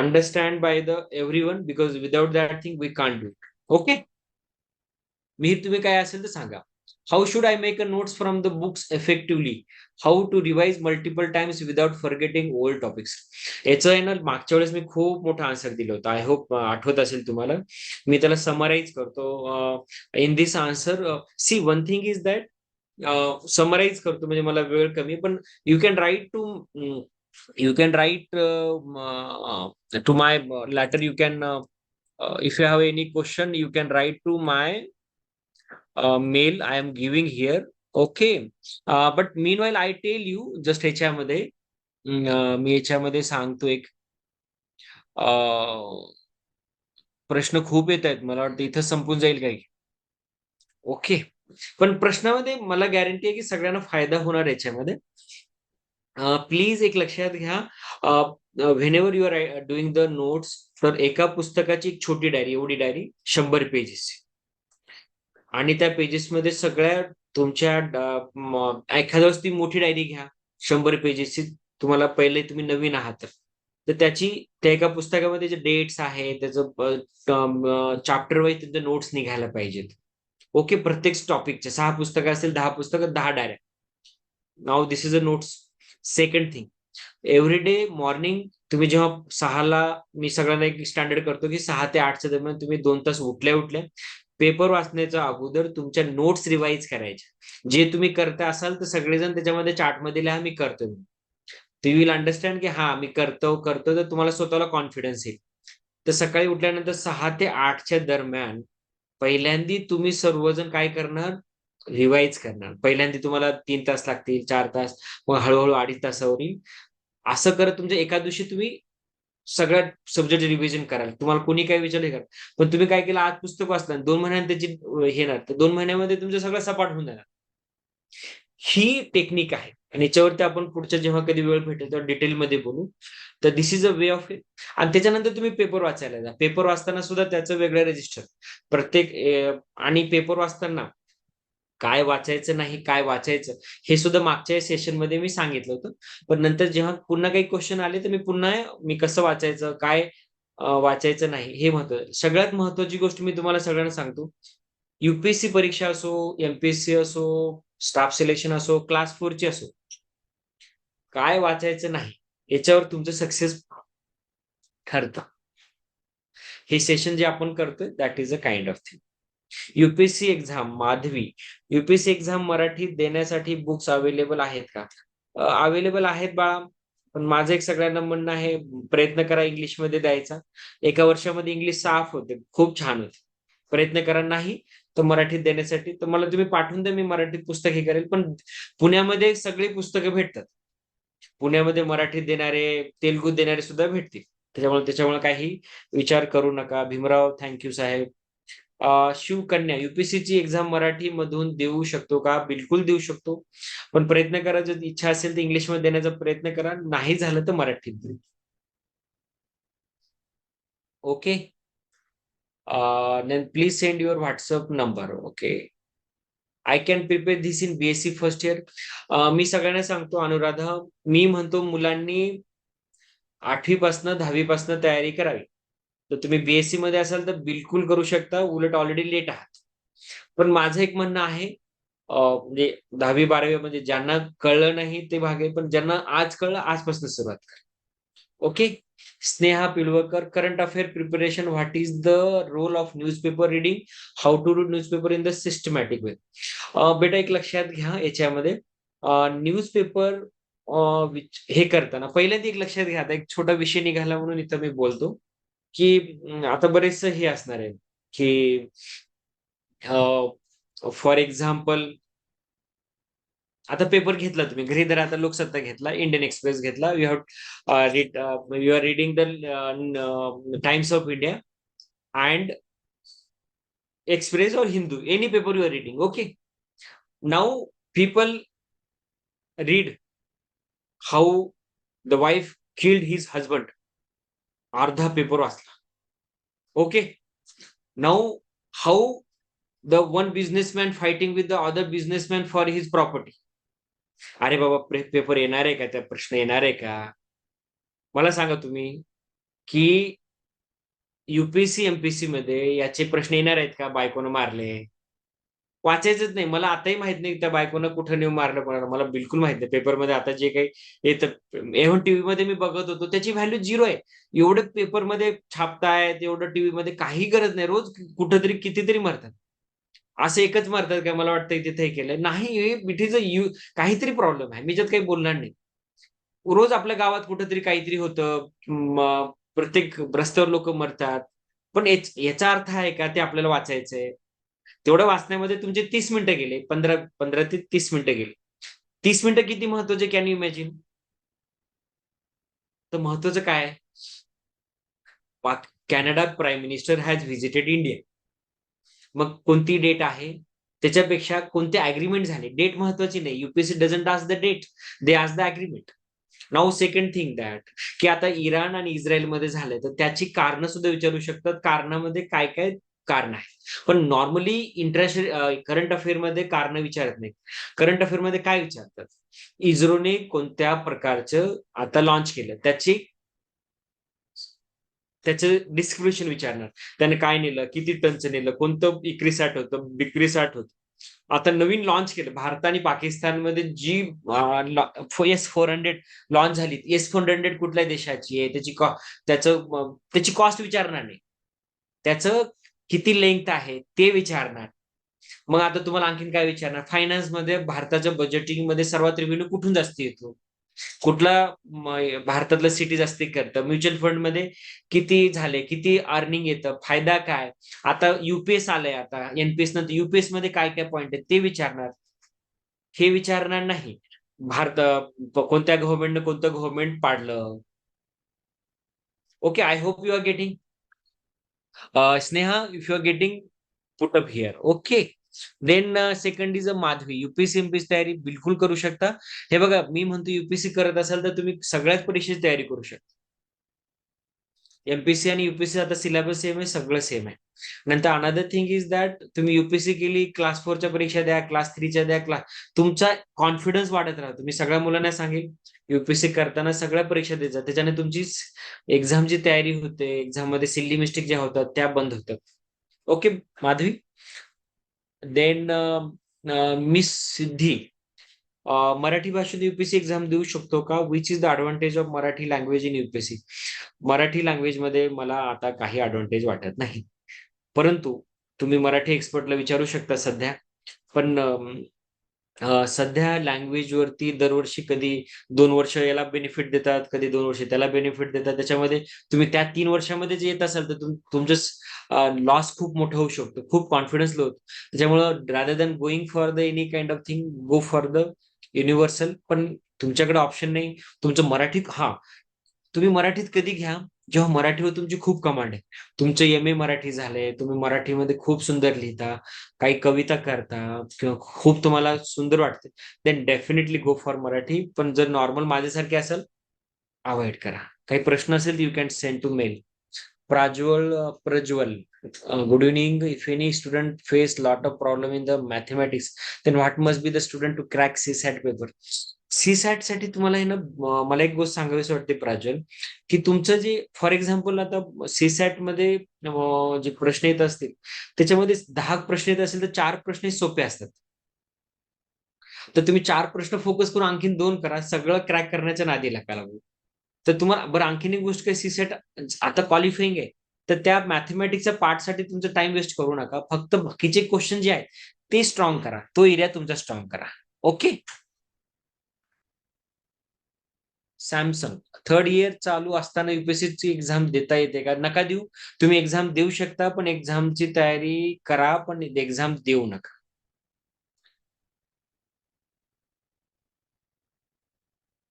[SPEAKER 2] understand by the everyone, because without that thing we can't do it. Okay, Mihir तुम्ही काय असेल तर सांगा. How should I make a notes from the books effectively, how to revise multiple times without forgetting old topics. याचं आहे ना, मागच्या वेळेस मी खूप मोठं आन्सर दिलं होतं. आय होप आठवत असेल तुम्हाला. मी त्याला समराईज करतो in this answer. See one thing is that summarise करतो म्हणजे मला वेळ कमी, पण you can write to my letter. You can if you have any question, you can write to my mail I am giving here. Okay, but meanwhile I tell you just ह्याच्यामध्ये मी ह्याच्यामध्ये सांगतो एक प्रश्न खूप येत आहेत, मला वाटतं इथं संपून जाईल काही. ओके, पण प्रश्नामध्ये मला गॅरंटी आहे की सगळ्यांना फायदा होणार याच्यामध्ये. प्लीज एक लक्षात घ्या, whenever you are doing the notes, तर एका पुस्तकाची एक छोटी डायरी, एवढी डायरी 100 पेजेस, आणि त्या पेजेसमध्ये सगळ्या तुमच्या एखाद्या वेळेस ती मोठी डायरी घ्या 100 पेजेसची. तुम्हाला पहिले तुम्ही नवीन आहात तर त्या एका पुस्तकामध्ये जे डेट्स आहे त्याचं चॅप्टर वाईज त्यांचे नोट्स निघायला पाहिजेत. ओके, प्रत्येक टॉपिकचे 6 पुस्तकं असतील, 10 पुस्तकं, 10 डायऱ्या. नाव this is a notes. Second thing, every day morning तुम्ही जेव्हा 6ला, मी सगळ्यांना एक स्टँडर्ड करतो की 6 ते 8च्या दरम्यान तुम्ही 2 तास उठल्या पेपर वाचण्याच्या अगोदर तुमच्या नोट्स रिवाइज करायच्या. जे तुम्ही करता असाल तर सगळेजण त्याच्यामध्ये चार्टमध्ये लिहा मी करतो. यू विल अंडरस्टँड की हा मी करतो, तर तुम्हाला स्वतःला कॉन्फिडन्स येईल. तर सकाळी उठल्यानंतर 6 ते 8च्या दरम्यान पहिल्यांदा तुम्ही सर्वजण काय करणार, रिवाइज करणार. पहिल्यांदा तुम्हाला 3 तास लागतील, 4 तास, मग हळूहळू 2.5 तासावर येईल. असं करत तुमच्या एका दिवशी तुम्ही सगळ्या सब्जेक्ट रिव्हिजन कराल. तुम्हाला कोणी काय विचारलं करा, पण तुम्ही काय केलं, आज पुस्तक वाचलं, 2 महिन्यात त्याची हे ना, तर 2 महिन्यामध्ये तुमचं सगळं सपाट होऊन जाणार. ही टेक्निक आहे, आणि याच्यावरती आपण पुढच्या जेव्हा कधी वेळ भेटेल तेव्हा डिटेलमध्ये बोलू. तर this is a way of it. आणि त्याच्यानंतर तुम्ही पेपर वाचायला जा. पेपर वाचताना सुद्धा त्याचं वेगळं रजिस्टर प्रत्येक, आणि पेपर वाचताना काय वाचायचं नाही, काय वाचायचं, हे सुद्धा मागच्या सेशनमध्ये मी सांगितलं होतं. पण नंतर जेव्हा पुन्हा काही क्वेश्चन आले तर मी कसं वाचायचं, काय वाचायचं नाही, हे महत्वाचं. सगळ्यात महत्वाची गोष्ट मी तुम्हाला सगळ्यांना सांगतो, युपीएससी परीक्षा असो, एमपीएससी असो, स्टाफ सिलेक्शन असो, क्लास 4ची असो, काय वाचायचं नाही याच्यावर तुमचं सक्सेस ठरतं. हे सेशन जे आपण करतोय that is a kind of thing. UPSC exam Madhavi, UPSC exam मराठीत देण्यासाठी बुक्स अवेलेबल आहेत का? अवेलेबल आहेत बाळा, पण माझं एक सगळ्यांना म्हणणं आहे, प्रयत्न करा इंग्लिशमध्ये द्यायचा. एका वर्षामध्ये इंग्लिश साफ होते, खूप छान होते. प्रयत्न करा, नाही तर मराठीत देण्यासाठी. तर मला तुम्ही पाठवून द्या, मी मराठीत पुस्तक हे करेल. पण पुण्यामध्ये सगळी पुस्तकं भेटतात. पुण्यामध्ये मराठीत देणारे, तेलुगूत देणारे सुद्धा भेटतील. त्याच्यामुळे काही विचार करू नका. भीमराव, थँक साहेब. शिवकन्या, यूपीएससीची एक्झाम मराठी मधून देऊ शकतो का? बिलकुल देऊ शकतो, पण प्रयत्न करा. जर इच्छा असेल तर इंग्लिशमध्ये देण्याचा प्रयत्न करा, नाही झालं तर मराठीत देऊ. Okay. Then please send your WhatsApp number. Okay. I can prepare this in BSc first year. मी सगळ्यांना सांगतो अनुराधा, मी म्हणतो मुलांनी 8वी पासून 10वी पासून तयारी करावी. तर तुम्ही बीएससी मध्ये असाल तर बिलकुल करू शकता, उलट ऑलरेडी लेट आहात. पण माझं एक म्हणणं आहे, म्हणजे 10वी-12वी म्हणजे ज्यांना कळलं नाही ते भागे, पण ज्यांना आज कळलं आजपासून सुरुवात करा. Okay. Sneha Pilavkar, current affair preparation, what is the role of newspaper reading, how to read newspaper in the systematic way. बेटा एक लक्षात घ्या, याच्यामध्ये न्यूजपेपर हे करताना पहिल्यांदा एक लक्षात घ्या, आता एक छोटा विषय निघाला म्हणून इथं मी बोलतो की आता बरेचस हे असणार आहे की फॉर एक्झाम्पल, आता पेपर घेतला तुम्ही घरी, जर आता लोकसत्ता घेतला, इंडियन एक्सप्रेस घेतला, you have you are reading the Times of India and Express और Hindu, any paper you are reading. Okay. Now people read how the wife killed his husband, अर्धा पेपर वाचला. Okay. Now how the one businessman fighting with the other businessman for his property. अरे बाबा, पेपर येणार आहे का? त्या प्रश्न येणार आहे का? मला सांगा तुम्ही की युपीएससी एमपीएससी मध्ये याचे प्रश्न येणार आहेत का? बायकोनं मारले, वाचायचंच नाही. मला आताही माहित नाही त्या बायकोनं कुठं नेऊन मारलं कोणाला, मला बिलकुल माहित नाही. पेपरमध्ये आता जे काही येतं, एव्हन टीव्ही मध्ये मी बघत होतो, त्याची व्हॅल्यू 0 आहे. एवढं पेपरमध्ये छापतायत, एवढं टीव्ही मध्ये काही गरज नाही. रोज कुठंतरी कितीतरी मरतात. असं एकच मारतात का? मला वाटतं तिथे हे केलंय. नाही, इट इज अ काहीतरी प्रॉब्लेम आहे. मी त्यात काही बोलणार नाही. रोज आपल्या गावात कुठेतरी काहीतरी होतं, प्रत्येक रस्त्यावर लोक मरतात. पण याचा अर्थ आहे का ते आपल्याला वाचायचंय? तेवढं वाचण्यामध्ये तुमचे 30 मिनिटं गेले, 15 ते 30 मिनिटं गेले. 30 मिनिटं किती महत्वाचे, कॅन यू इमॅजिन? तर महत्वाचं काय? Canada prime minister has visited India. मग कोणती डेट आहे, त्याच्यापेक्षा कोणते अग्रीमेंट झाले, डेट महत्वाची नाही. UPSC doesn't ask the date, they ask the agreement. Now second thing that, की आता इराण आणि इस्रायलमध्ये झालंय, तर त्याची कारणं सुद्धा विचारू शकतात. कारणामध्ये काय काय कारण आहे. पण नॉर्मली इंटरनॅशनल करंट अफेअर मध्ये कारण विचारत नाही. करंट अफेअर मध्ये काय विचारतात? इस्रोने कोणत्या प्रकारचं आता लॉन्च केलं, त्याचं डिस्क्रिप्शन विचारणार. त्याने काय नेलं, किती टनचं नेलं, कोणतं इक्रीसॅट होतं, बिक्रीसॅट होतं. आता नवीन लॉन्च केलं भारत आणि पाकिस्तानमध्ये जी S-400 लॉन्च झाली, S-400 कुठल्या देशाची आहे, त्याची कॉस्ट विचारणार नाही, त्याचं किती लेंथ आहे ते विचारणार. मग आता तुम्हाला आणखीन काय विचारणार? फायनान्स मध्ये भारताच्या बजेटिंग मध्ये सर्वात रेव्हेन्यू कुठून जास्त येतो, कुठला भारतातलं सिटी जास्त करतं, म्युच्युअल फंड मध्ये किती झाले, किती अर्निंग येतं, फायदा काय. आता युपीएस आलंय, आता एनपीएस नंतर युपीएस मध्ये काय काय पॉईंट आहेत ते विचारणार. हे विचारणार नाही भारत कोणत्या गव्हर्नमेंटनं कोणतं गव्हर्नमेंट पाडलं. Okay, I hope you are getting. Sneha, if you are getting, put up here. Okay. Then second is a Madhavi, UPSC MPSC तयारी बिलकुल करू शकता. हे बघा, मी म्हणतो युपीएससी करत असाल तर तुम्ही सगळ्याच परीक्षेची तयारी करू शकता. एमपीएससी आणि युपीएससी आता सिलेबस सेम आहे, सगळं सेम आहे. नंतर अनदर थिंग इज दॅट, तुम्ही युपीएससी केली, क्लास 4च्या परीक्षा द्या, क्लास 3च्या द्या, तुमचा कॉन्फिडन्स वाढत राहतो. मी सगळ्या मुलांना सांगेल, युपीएससी करताना सगळ्या परीक्षा द्यायच्या, त्याच्याने तुमची एक्झामची तयारी होते, एक्झाम मध्ये सिल्ली मिस्टेक ज्या होतात त्या बंद होतात. ओके माधवी. देन मिस सिद्धी, मराठी भाषेत युपीएससी एक्झाम देऊ शकतो का? Which is the advantage of Marathi language in UPSC? Marathi language मध्ये मला आता काही ऍडव्हान्टेज वाटत नाही. परंतु तुम्ही मराठी एक्सपर्टला विचारू शकता सध्या. पण सध्या लँग्वेज वरती दरवर्षी कधी 2 वर्ष याला बेनिफिट देतात, कधी 2 वर्ष त्याला बेनिफिट देतात. त्याच्यामध्ये तुम्ही त्या 3 वर्षामध्ये जे येत असाल तर तुमचं लॉस खूप मोठं होऊ शकतो. खूप कॉन्फिडन्स लो होतो. त्याच्यामुळं rather than going for the any kind of thing, go for the universal. पण तुमच्याकडे ऑप्शन नाही. तुमचं मराठीत तुम्ही मराठीत कधी घ्या, जेव्हा मराठीवर तुमची खूप कमांड आहे. तुमचं एम ए मराठी झालंय, तुम्ही मराठीमध्ये खूप सुंदर लिहिता, काही कविता करता किंवा खूप तुम्हाला सुंदर वाटते, then definitely go for Marathi. पण जर नॉर्मल माझ्यासारखे असेल, अवॉइड करा. काही प्रश्न असेल you can send to mail. Prajwal, good evening. If any student face lot of problem in the mathematics, then what must be the student to crack CSAT paper? CSAT साठी तुम्हाला आहे ना, मला एक गोष्ट सांगावीशी वाटते प्राजल, की तुमचं जे फॉर एक्झाम्पल आता CSAT मध्ये जे प्रश्न येत असतील, त्याच्यामध्ये 10 प्रश्न येत असेल तर 4 प्रश्न सोपे असतात. तर तुम्ही 4 प्रश्न फोकस करून आणखीन 2 करा. सगळं क्रॅक करण्याच्या नादी लागा लागू. तर तुम्हाला बरं आणखीन एक गोष्ट काय, CSAT आता क्वालिफाईंग आहे. तर त्या मॅथमॅटिक्सच्या पार्टसाठी तुमचा टाइम वेस्ट करू नका. फक्त बाकीचे क्वेश्चन जे आहेत ते स्ट्रॉंग करा. तो एरिया तुमचा स्ट्रॉंग करा. ओके. सॅमसंग, 3rd इयर चालू असताना युपीएससीची एक्झाम देता येते का? नका देऊ. तुम्ही एक्झाम देऊ शकता, पण एक्झामची तयारी करा, पण एक्झाम देऊ नका.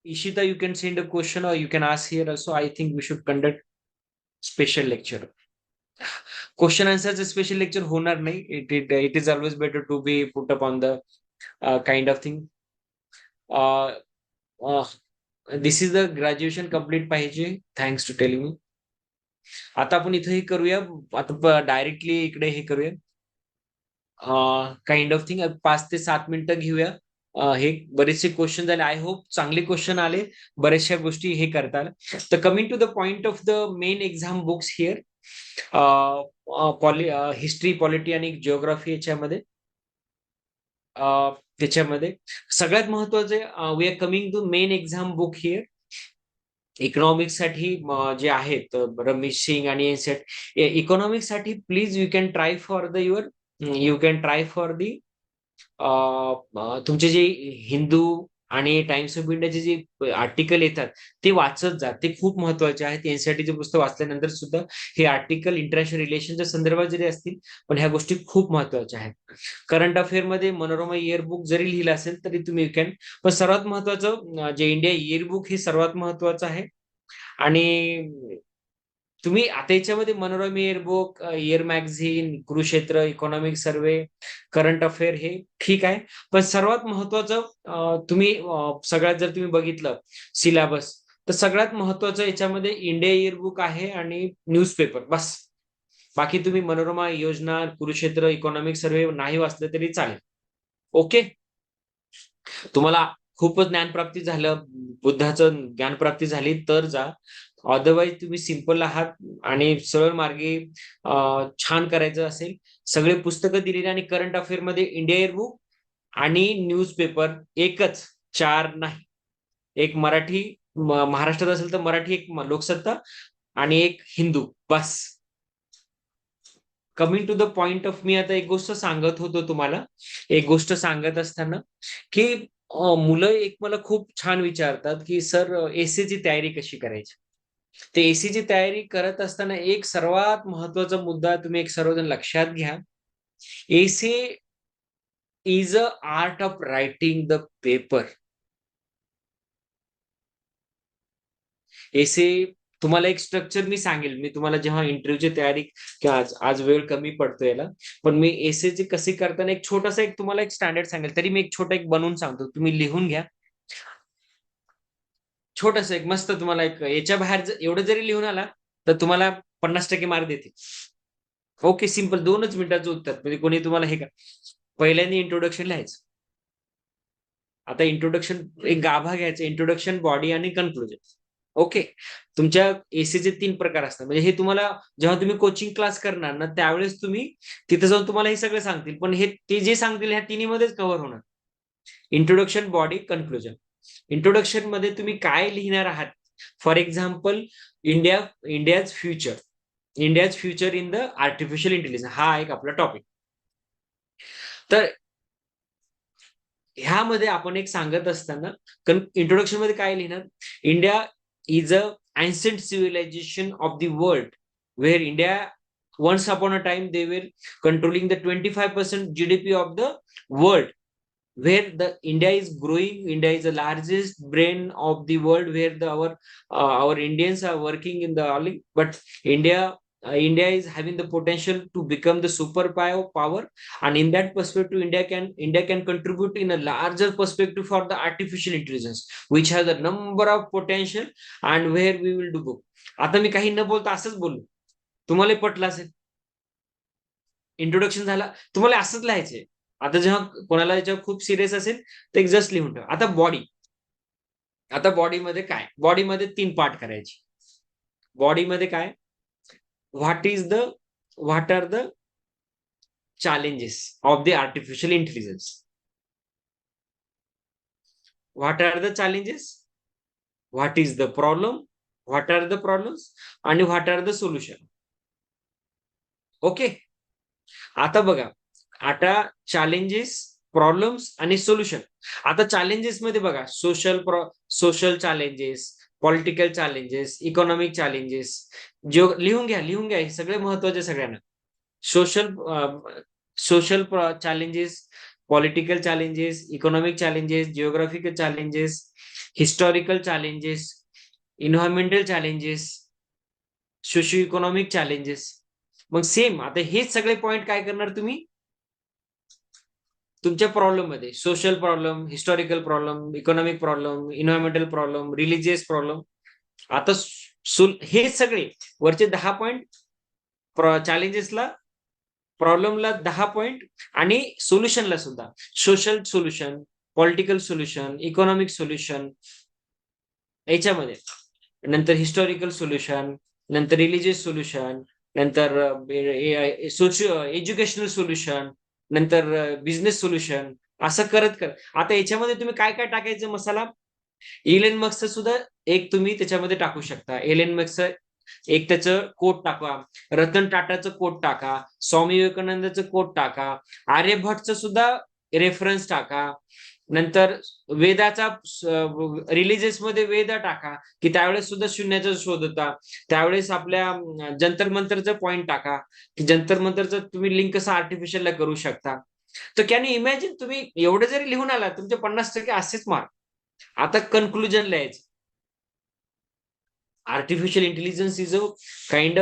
[SPEAKER 2] Ishita, you can send a question or you can ask here also. I think we should conduct special lecture. Question आन्सरचं स्पेशल लेक्चर होणार नाही. It is always better to be put up on the kind of thing. This is the graduation complete पाहिजे. Thanks to telling me. आता आपण इथे हे करूया. आता डायरेक्टली इकडे हे करूया. काइंड ऑफ थिंग 5 ते 7 मिनिटं घेऊया. हे बरेचसे क्वेश्चन झाले. आय होप चांगले क्वेश्चन आले. बऱ्याचशा गोष्टी हे करतात. तर coming to the point of the main exam books here, history, polity आणि जिओग्राफी याच्यामध्ये त्याच्यामध्ये सगळ्यात महत्वाचे we are coming to main exam book here. Economics साठी जे आहेत रमेश सिंग आणि एनसेट. इकॉनॉमिक्स साठी please you can try for the you can try for the तुमचे जे हिंदू आणि टाइम्स ऑफ इंडियाचे जे आर्टिकल येतात ते वाचत जा. ते खूप महत्वाचे आहेत. एनसीईआरटीचे पुस्तक वाचल्यानंतर सुद्धा हे आर्टिकल इंटरनॅशनल रिलेशनच्या संदर्भात जरी असतील, पण ह्या गोष्टी खूप महत्वाच्या आहेत. करंट अफेअर मध्ये मनोरमा इयरबुक जरी लिहिलं असेल तरी तुम्ही कॅन. पण सर्वात महत्वाचं जे इंडिया इयरबुक हे सर्वात महत्वाचं आहे. आणि तुम्ही आता याच्यामध्ये Manorama yearbook, year magazine, Kurukshetra, economic survey, current affair हे ठीक आहे. पण सर्वात महत्वाचं तुम्ही सगळ्यात जर तुम्ही बघितलं सिलेबस, तर सगळ्यात महत्वाचं याच्यामध्ये इंडिया इयरबुक आहे आणि न्यूजपेपर बस. बाकी तुम्ही मनोरमा योजना, कुरुक्षेत्र, इकॉनॉमिक सर्वे नाही वाचलं तरी चालेल. ओके. तुम्हाला खूपच ज्ञानप्राप्ती झालं, बुद्धाचं ज्ञानप्राप्ती झाली तर जा. अदरवाईज तुम्ही सिंपल आहात आणि सरळ मार्गे छान करायचं असेल, सगळे पुस्तकं दिलेली आणि करंट अफेअर मध्ये इंडिया इयरबुक आणि न्यूजपेपर एकच, 4 नाही. एक मराठी, महाराष्ट्रात असेल तर मराठी, एक लोकसत्ता आणि एक हिंदू बस. Coming to the point of, मी आता एक गोष्ट सांगत होतो तुम्हाला. एक गोष्ट सांगत असताना की मुलं एक मला खूप छान विचारतात की सर एसएची तयारी कशी करायची. ते एसीची तयारी करत असताना एक सर्वात महत्वाचा मुद्दा तुम्ही एक सर्वजण लक्षात घ्या. AC is a art of writing the paper. AC तुम्हाला एक स्ट्रक्चर मी सांगेल, मी तुम्हाला जेव्हा इंटरव्ह्यूची तयारी, आज वेळ कमी पडतो याला, पण मी एसीची कशी करताना एक छोटासा एक तुम्हाला एक स्टँडर्ड सांगेल. तरी मी एक छोटा एक बनवून सांगतो, तुम्ही लिहून घ्या. छोटस एक मस्त तुम्हाला एक याच्या बाहेर एवढं जरी लिहून आला तर तुम्हाला 50% मार्क देतील. ओके. सिंपल 2च मिनिटाचं उत्तर. म्हणजे कोणी तुम्हाला हे का पहिल्यांदा इंट्रोडक्शन लिहायचं. आता इंट्रोडक्शन एक गाभा घ्यायचा, इंट्रोडक्शन, बॉडी आणि कन्क्लुजन. ओके. तुमच्या एसीचे 3 प्रकार असतात. म्हणजे हे तुम्हाला जेव्हा तुम्ही कोचिंग क्लास करणार ना त्यावेळेस तुम्ही तिथे जाऊन तुम्हाला हे सगळं सांगतील, पण हे ते जे सांगतील ह्या तिन्ही मध्येच कव्हर होणार. Introduction, body, conclusion. इंट्रोडक्शन मध्ये तुम्ही काय लिहिणार आहात? For example, India's future in the artificial intelligence, हा एक आपला टॉपिक. तर ह्यामध्ये आपण एक सांगत असताना इंट्रोडक्शन मध्ये काय लिहिणार? India is a ancient civilization of the world, where India, once upon a time, they were controlling the 25% GDP of the world, where the India is growing. India is the largest brain of the world, where our Indians are working in the early, but India is having the potential to become the power, and in that perspective, India can contribute in a larger perspective for the artificial intelligence, which has a number of potential, and where we will do good. आता मी काही न बोलता असंच बोललो, तुम्हाला पटलं असेल. इंट्रोडक्शन झाला, तुम्हाला असंच लिहायचंय. आता जेव्हा कोणाला याच्यावर खूप सिरियस असेल तर एक जस्ट लिहून ठेवा. आता बॉडीमध्ये काय? बॉडीमध्ये 3 पार्ट करायचे. बॉडीमध्ये काय? What are the challenges of the artificial intelligence? What are the challenges? What is the problem? What are the problems? And what are the solution? Okay. आता बघा, आता चॅलेंजेस, प्रॉब्लेम्स आणि सोल्युशन. आता चॅलेंजेस मध्ये बघा, social challenges, political challenges, economic challenges. लिहून घ्या, हे सगळे महत्वाचे सगळ्यांना. Social challenges, political challenges, economic challenges, geographical challenges, historical challenges, environmental challenges, socio-economic challenges. मग सेम आता हेच सगळे पॉइंट काय करणार तुम्ही तुमच्या प्रॉब्लेम मध्ये? Social problem, historical problem, economic problem, environmental problem, religious problem. आता हे सगळे वरचे 10 पॉइंट चॅलेंजेसला, प्रॉब्लेमला 10 पॉइंट आणि सोल्युशनला सुद्धा. Social solution, political solution, economic solution याच्यामध्ये, नंतर हिस्टॉरिकल सोल्युशन, नंतर रिलिजियस सोल्युशन, नंतर एज्युकेशनल सोल्युशन, नंतर बिझनेस सोल्युशन, असं करत आता याच्यामध्ये तुम्ही काय काय टाकायचं मसाला? एलन मस्कचं सुद्धा एक तुम्ही त्याच्यामध्ये टाकू शकता. एलन मस्कचं एक त्याचं कोट टाका, रतन टाटाचं कोट टाका, स्वामी विवेकानंदचं कोट टाका, आर्यभट्टचं सुद्धा रेफरन्स टाका. नंतर वेदाचा, रिलिजियस मध्ये वेद टाका, की त्यावेळेस सुद्धा शून्याचा शोध होता. त्यावेळेस आपल्या जंतर मंतरचा पॉइंट टाका, की जंतर मंतरचं तुम्ही लिंक कसं आर्टिफिशियलला करू शकता. तर कॅन यू इमॅजिन, तुम्ही एवढं जरी लिहून आला तुमचे 50% असेच मार्क. आता कन्क्लुजन लिहायचं. Artificial intelligence is a kind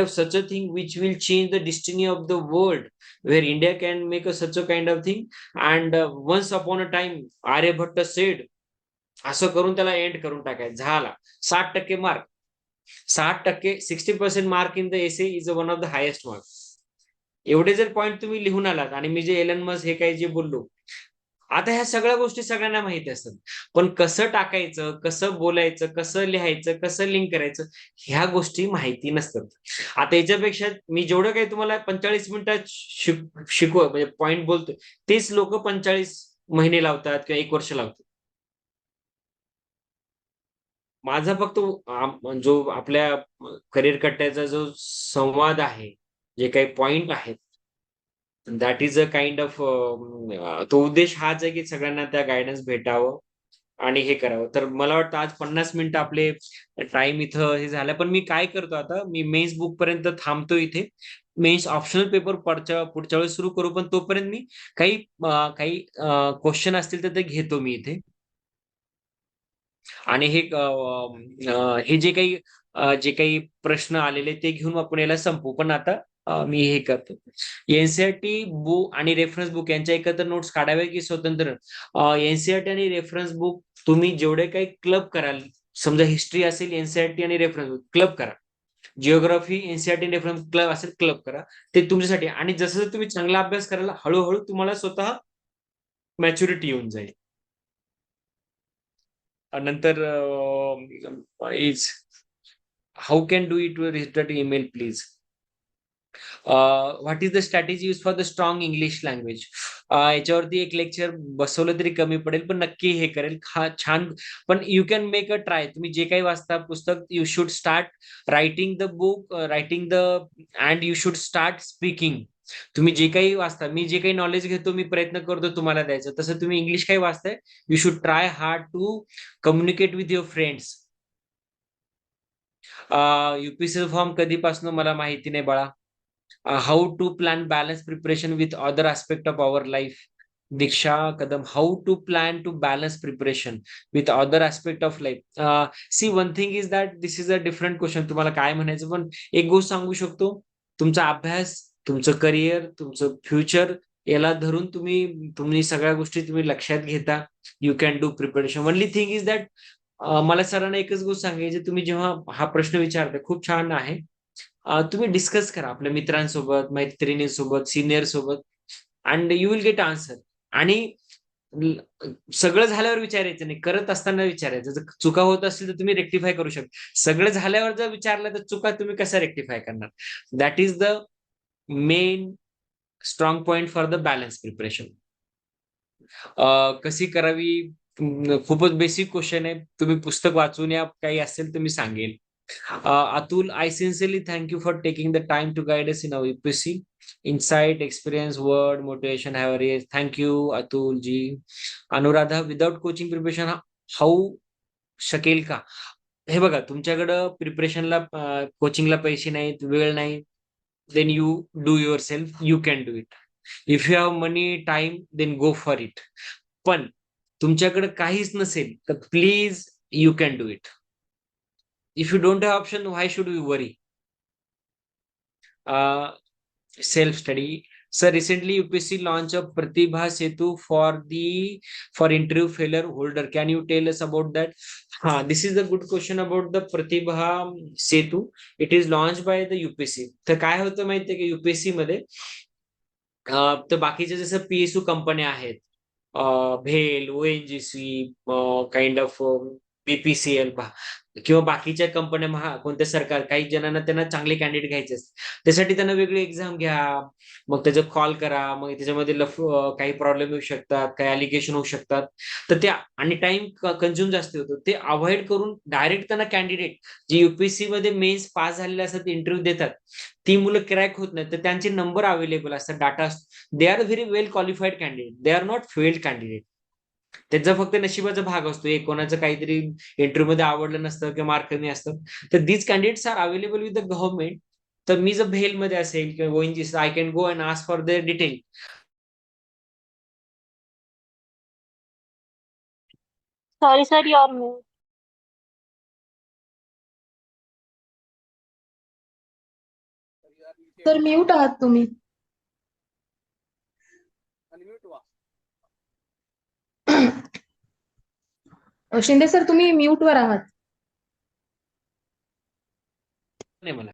[SPEAKER 2] of such a thing which will change the destiny of the world, where India can make such a kind of thing. And once upon a time, Aryabhatta said, असं करून त्याला एंड करून टाकायचं. झाला 60% mark. 60%, 60% mark in the essay is one of the highest mark. एवढे जर पॉइंट तुम्ही लिहून आलात, आणि मी जे एलन मस्क हे काही जे बोललो, आता ह्या सगळ्या गोष्टी सगळ्यांना माहिती असतात, पण कसं टाकायचं, कसं बोलायचं, कसं लिहायचं, कसं लिंक करायचं, ह्या गोष्टी माहिती नसतात. आता याच्यापेक्षा मी जेवढं काही तुम्हाला 45 मिनिटात शिकव म्हणजे पॉइंट बोलतोय, तेच लोक 45 महिने लावतात किंवा 1 वर्ष लावतात. माझा फक्त जो आपल्या करिअर कट्ट्याचा जो संवाद आहे, जे काही पॉइंट आहेत, that is a kind of, तो उद्देश हाच आहे की सगळ्यांना त्या गायडन्स भेटावं आणि हे करावं. तर मला वाटतं आज 50 मिनिटं आपले टाइम इथं हे झालं. पण मी काय करतो आता, मी मेन्स बुक पर्यंत थांबतो इथे. मेन्स ऑप्शनल पेपर पुढच्या वेळेस सुरू करू, पण तोपर्यंत मी काही क्वेश्चन असतील तर ते घेतो मी इथे. आणि हे जे काही प्रश्न आलेले ते घेऊन आपण याला संपू. पण आता मी हे करतो, एनसीईआरटी बुक आणि रेफरन्स बुक यांच्या एकत्र नोट्स काढावे की स्वतंत्र? एनसीईआरटी आणि रेफरन्स बुक तुम्ही जेवढे काही क्लब कराल, समजा हिस्ट्री असेल एनसीईआरटी आणि रेफरन्स बुक क्लब करा, जिओग्राफी एनसीईआरटी रेफरन्स क्लब असेल क्लब करा, ते तुमच्यासाठी. आणि जसं तुम्ही चांगला अभ्यास कराल, हळूहळू तुम्हाला स्वतः मॅच्युरिटी येऊन जाईल. नंतर is how can do it return email please? What is the strategy used for the strong English language? याच्यावरती एक लेक्चर बसवलं तरी कमी पडेल, पण नक्की हे करेल. छान. पण you can make a try. तुम्ही जे काही वाचता पुस्तक, you should start writing the book, writing the and you should start speaking. तुम्ही जे काही वाचता, मी जे काही नॉलेज घेतो, मी प्रयत्न करतो तुम्हाला द्यायचं. तसं तुम्ही इंग्लिश काही वाचताय, you should try hard to communicate with your friends. UPSC form कधीपासून मला माहिती नाही बाळा. How to plan balance preparation with other aspect of our life. Diksha Kadam, how to plan to balance preparation with other aspect of life. See one thing is that this is a different question. तुम्हाला काय म्हणायचं, पण एक गोष्ट सांगू शकतो. तुमचा अभ्यास, तुमचं करिअर, तुमचं फ्युचर याला धरून तुम्ही सगळ्या गोष्टी तुम्ही लक्षात घेता. You can do preparation. Only thing is that मला सरांना एकच गोष्ट सांगायची, तुम्ही जेव्हा हा प्रश्न विचारता खूप छान आहे. तुम्ही डिस्कस करा आपल्या मित्रांसोबत, मैत्रिणींसोबत, सिनियर सोबत, and you will get answer. आणि सगळं झाल्यावर विचारायचं नाही, करत असताना विचारायचं. जर चुका होत असतील तर तुम्ही रेक्टिफाय करू शकता. सगळं झाल्यावर जर विचारलं तर चुका तुम्ही कसा रेक्टिफाय करणार? That is the main strong point for the balance preparation. कशी करावी? खूपच बेसिक क्वेश्चन आहे. तुम्ही पुस्तक वाचून या, काही असेल तर मी सांगेल. Atul, I sincerely thank you for taking the time to guide us in our UPSC. Insight, experience, word, motivation have raised. Thank you, Atul ji. Anuradha, without coaching preparation, how शकेल का? हे बघा, तुमच्याकडं प्रिपरेशनला कोचिंगला पैसे नाहीत, वेळ नाही, then you do yourself. You can do it. If you have money, time, then go for it. पण तुमच्याकडे काहीच नसेल तर please you can do it. If you don't have option, why should we worry? Self-study. Sir, recently UPSC launched a Pratibha Setu for interview failure holder. Can you tell us about that? This is a good question about the Pratibha Setu. It is launched by the UPSC. तर काय होतं माहितीये की UPSC मध्ये तर बाकीच्या जसं PSU कंपन्या आहेत, भेल, ONGC, काइंड ऑफ BPCL किंवा बाकीच्या कंपन्या, कोणत्या सरकार, काही जणांना त्यांना चांगले कॅन्डिडेट घ्यायचे असतात. त्यासाठी त्यांना वेगळी एक्झाम घ्या, मग त्याचं कॉल करा, मग त्याच्यामध्ये काही प्रॉब्लेम येऊ शकतात, काही अलिगेशन होऊ शकतात. तर त्या आणि टाइम कन्झ्युम जास्त होतो. ते अवॉइड करून डायरेक्ट त्यांना कॅन्डिडेट जे युपीएससी मध्ये मेन्स पास झालेले असतात, इंटरव्ह्यू देतात, ती मुलं क्रॅक होत नाही, तर त्यांचे नंबर अवेलेबल असतात, data. They are very well qualified candidate, they are not failed candidate. त्यांचा फक्त नशिबाचा भाग असतो. एक कोणाचं काहीतरी इंटरव्ह्यू मध्ये आवडलं नसतं किंवा मार्क कमी असतात. तर these candidates are available with the government. तर मी जर भेल मध्ये असेल किंवा ONGC, I can go and ask for their detail.
[SPEAKER 4] Sorry, sir, you're mute.
[SPEAKER 5] तर म्यूट आहात तुम्ही. शिंदे सर, तुम्ही म्यूट वर आहात.
[SPEAKER 2] नाही मला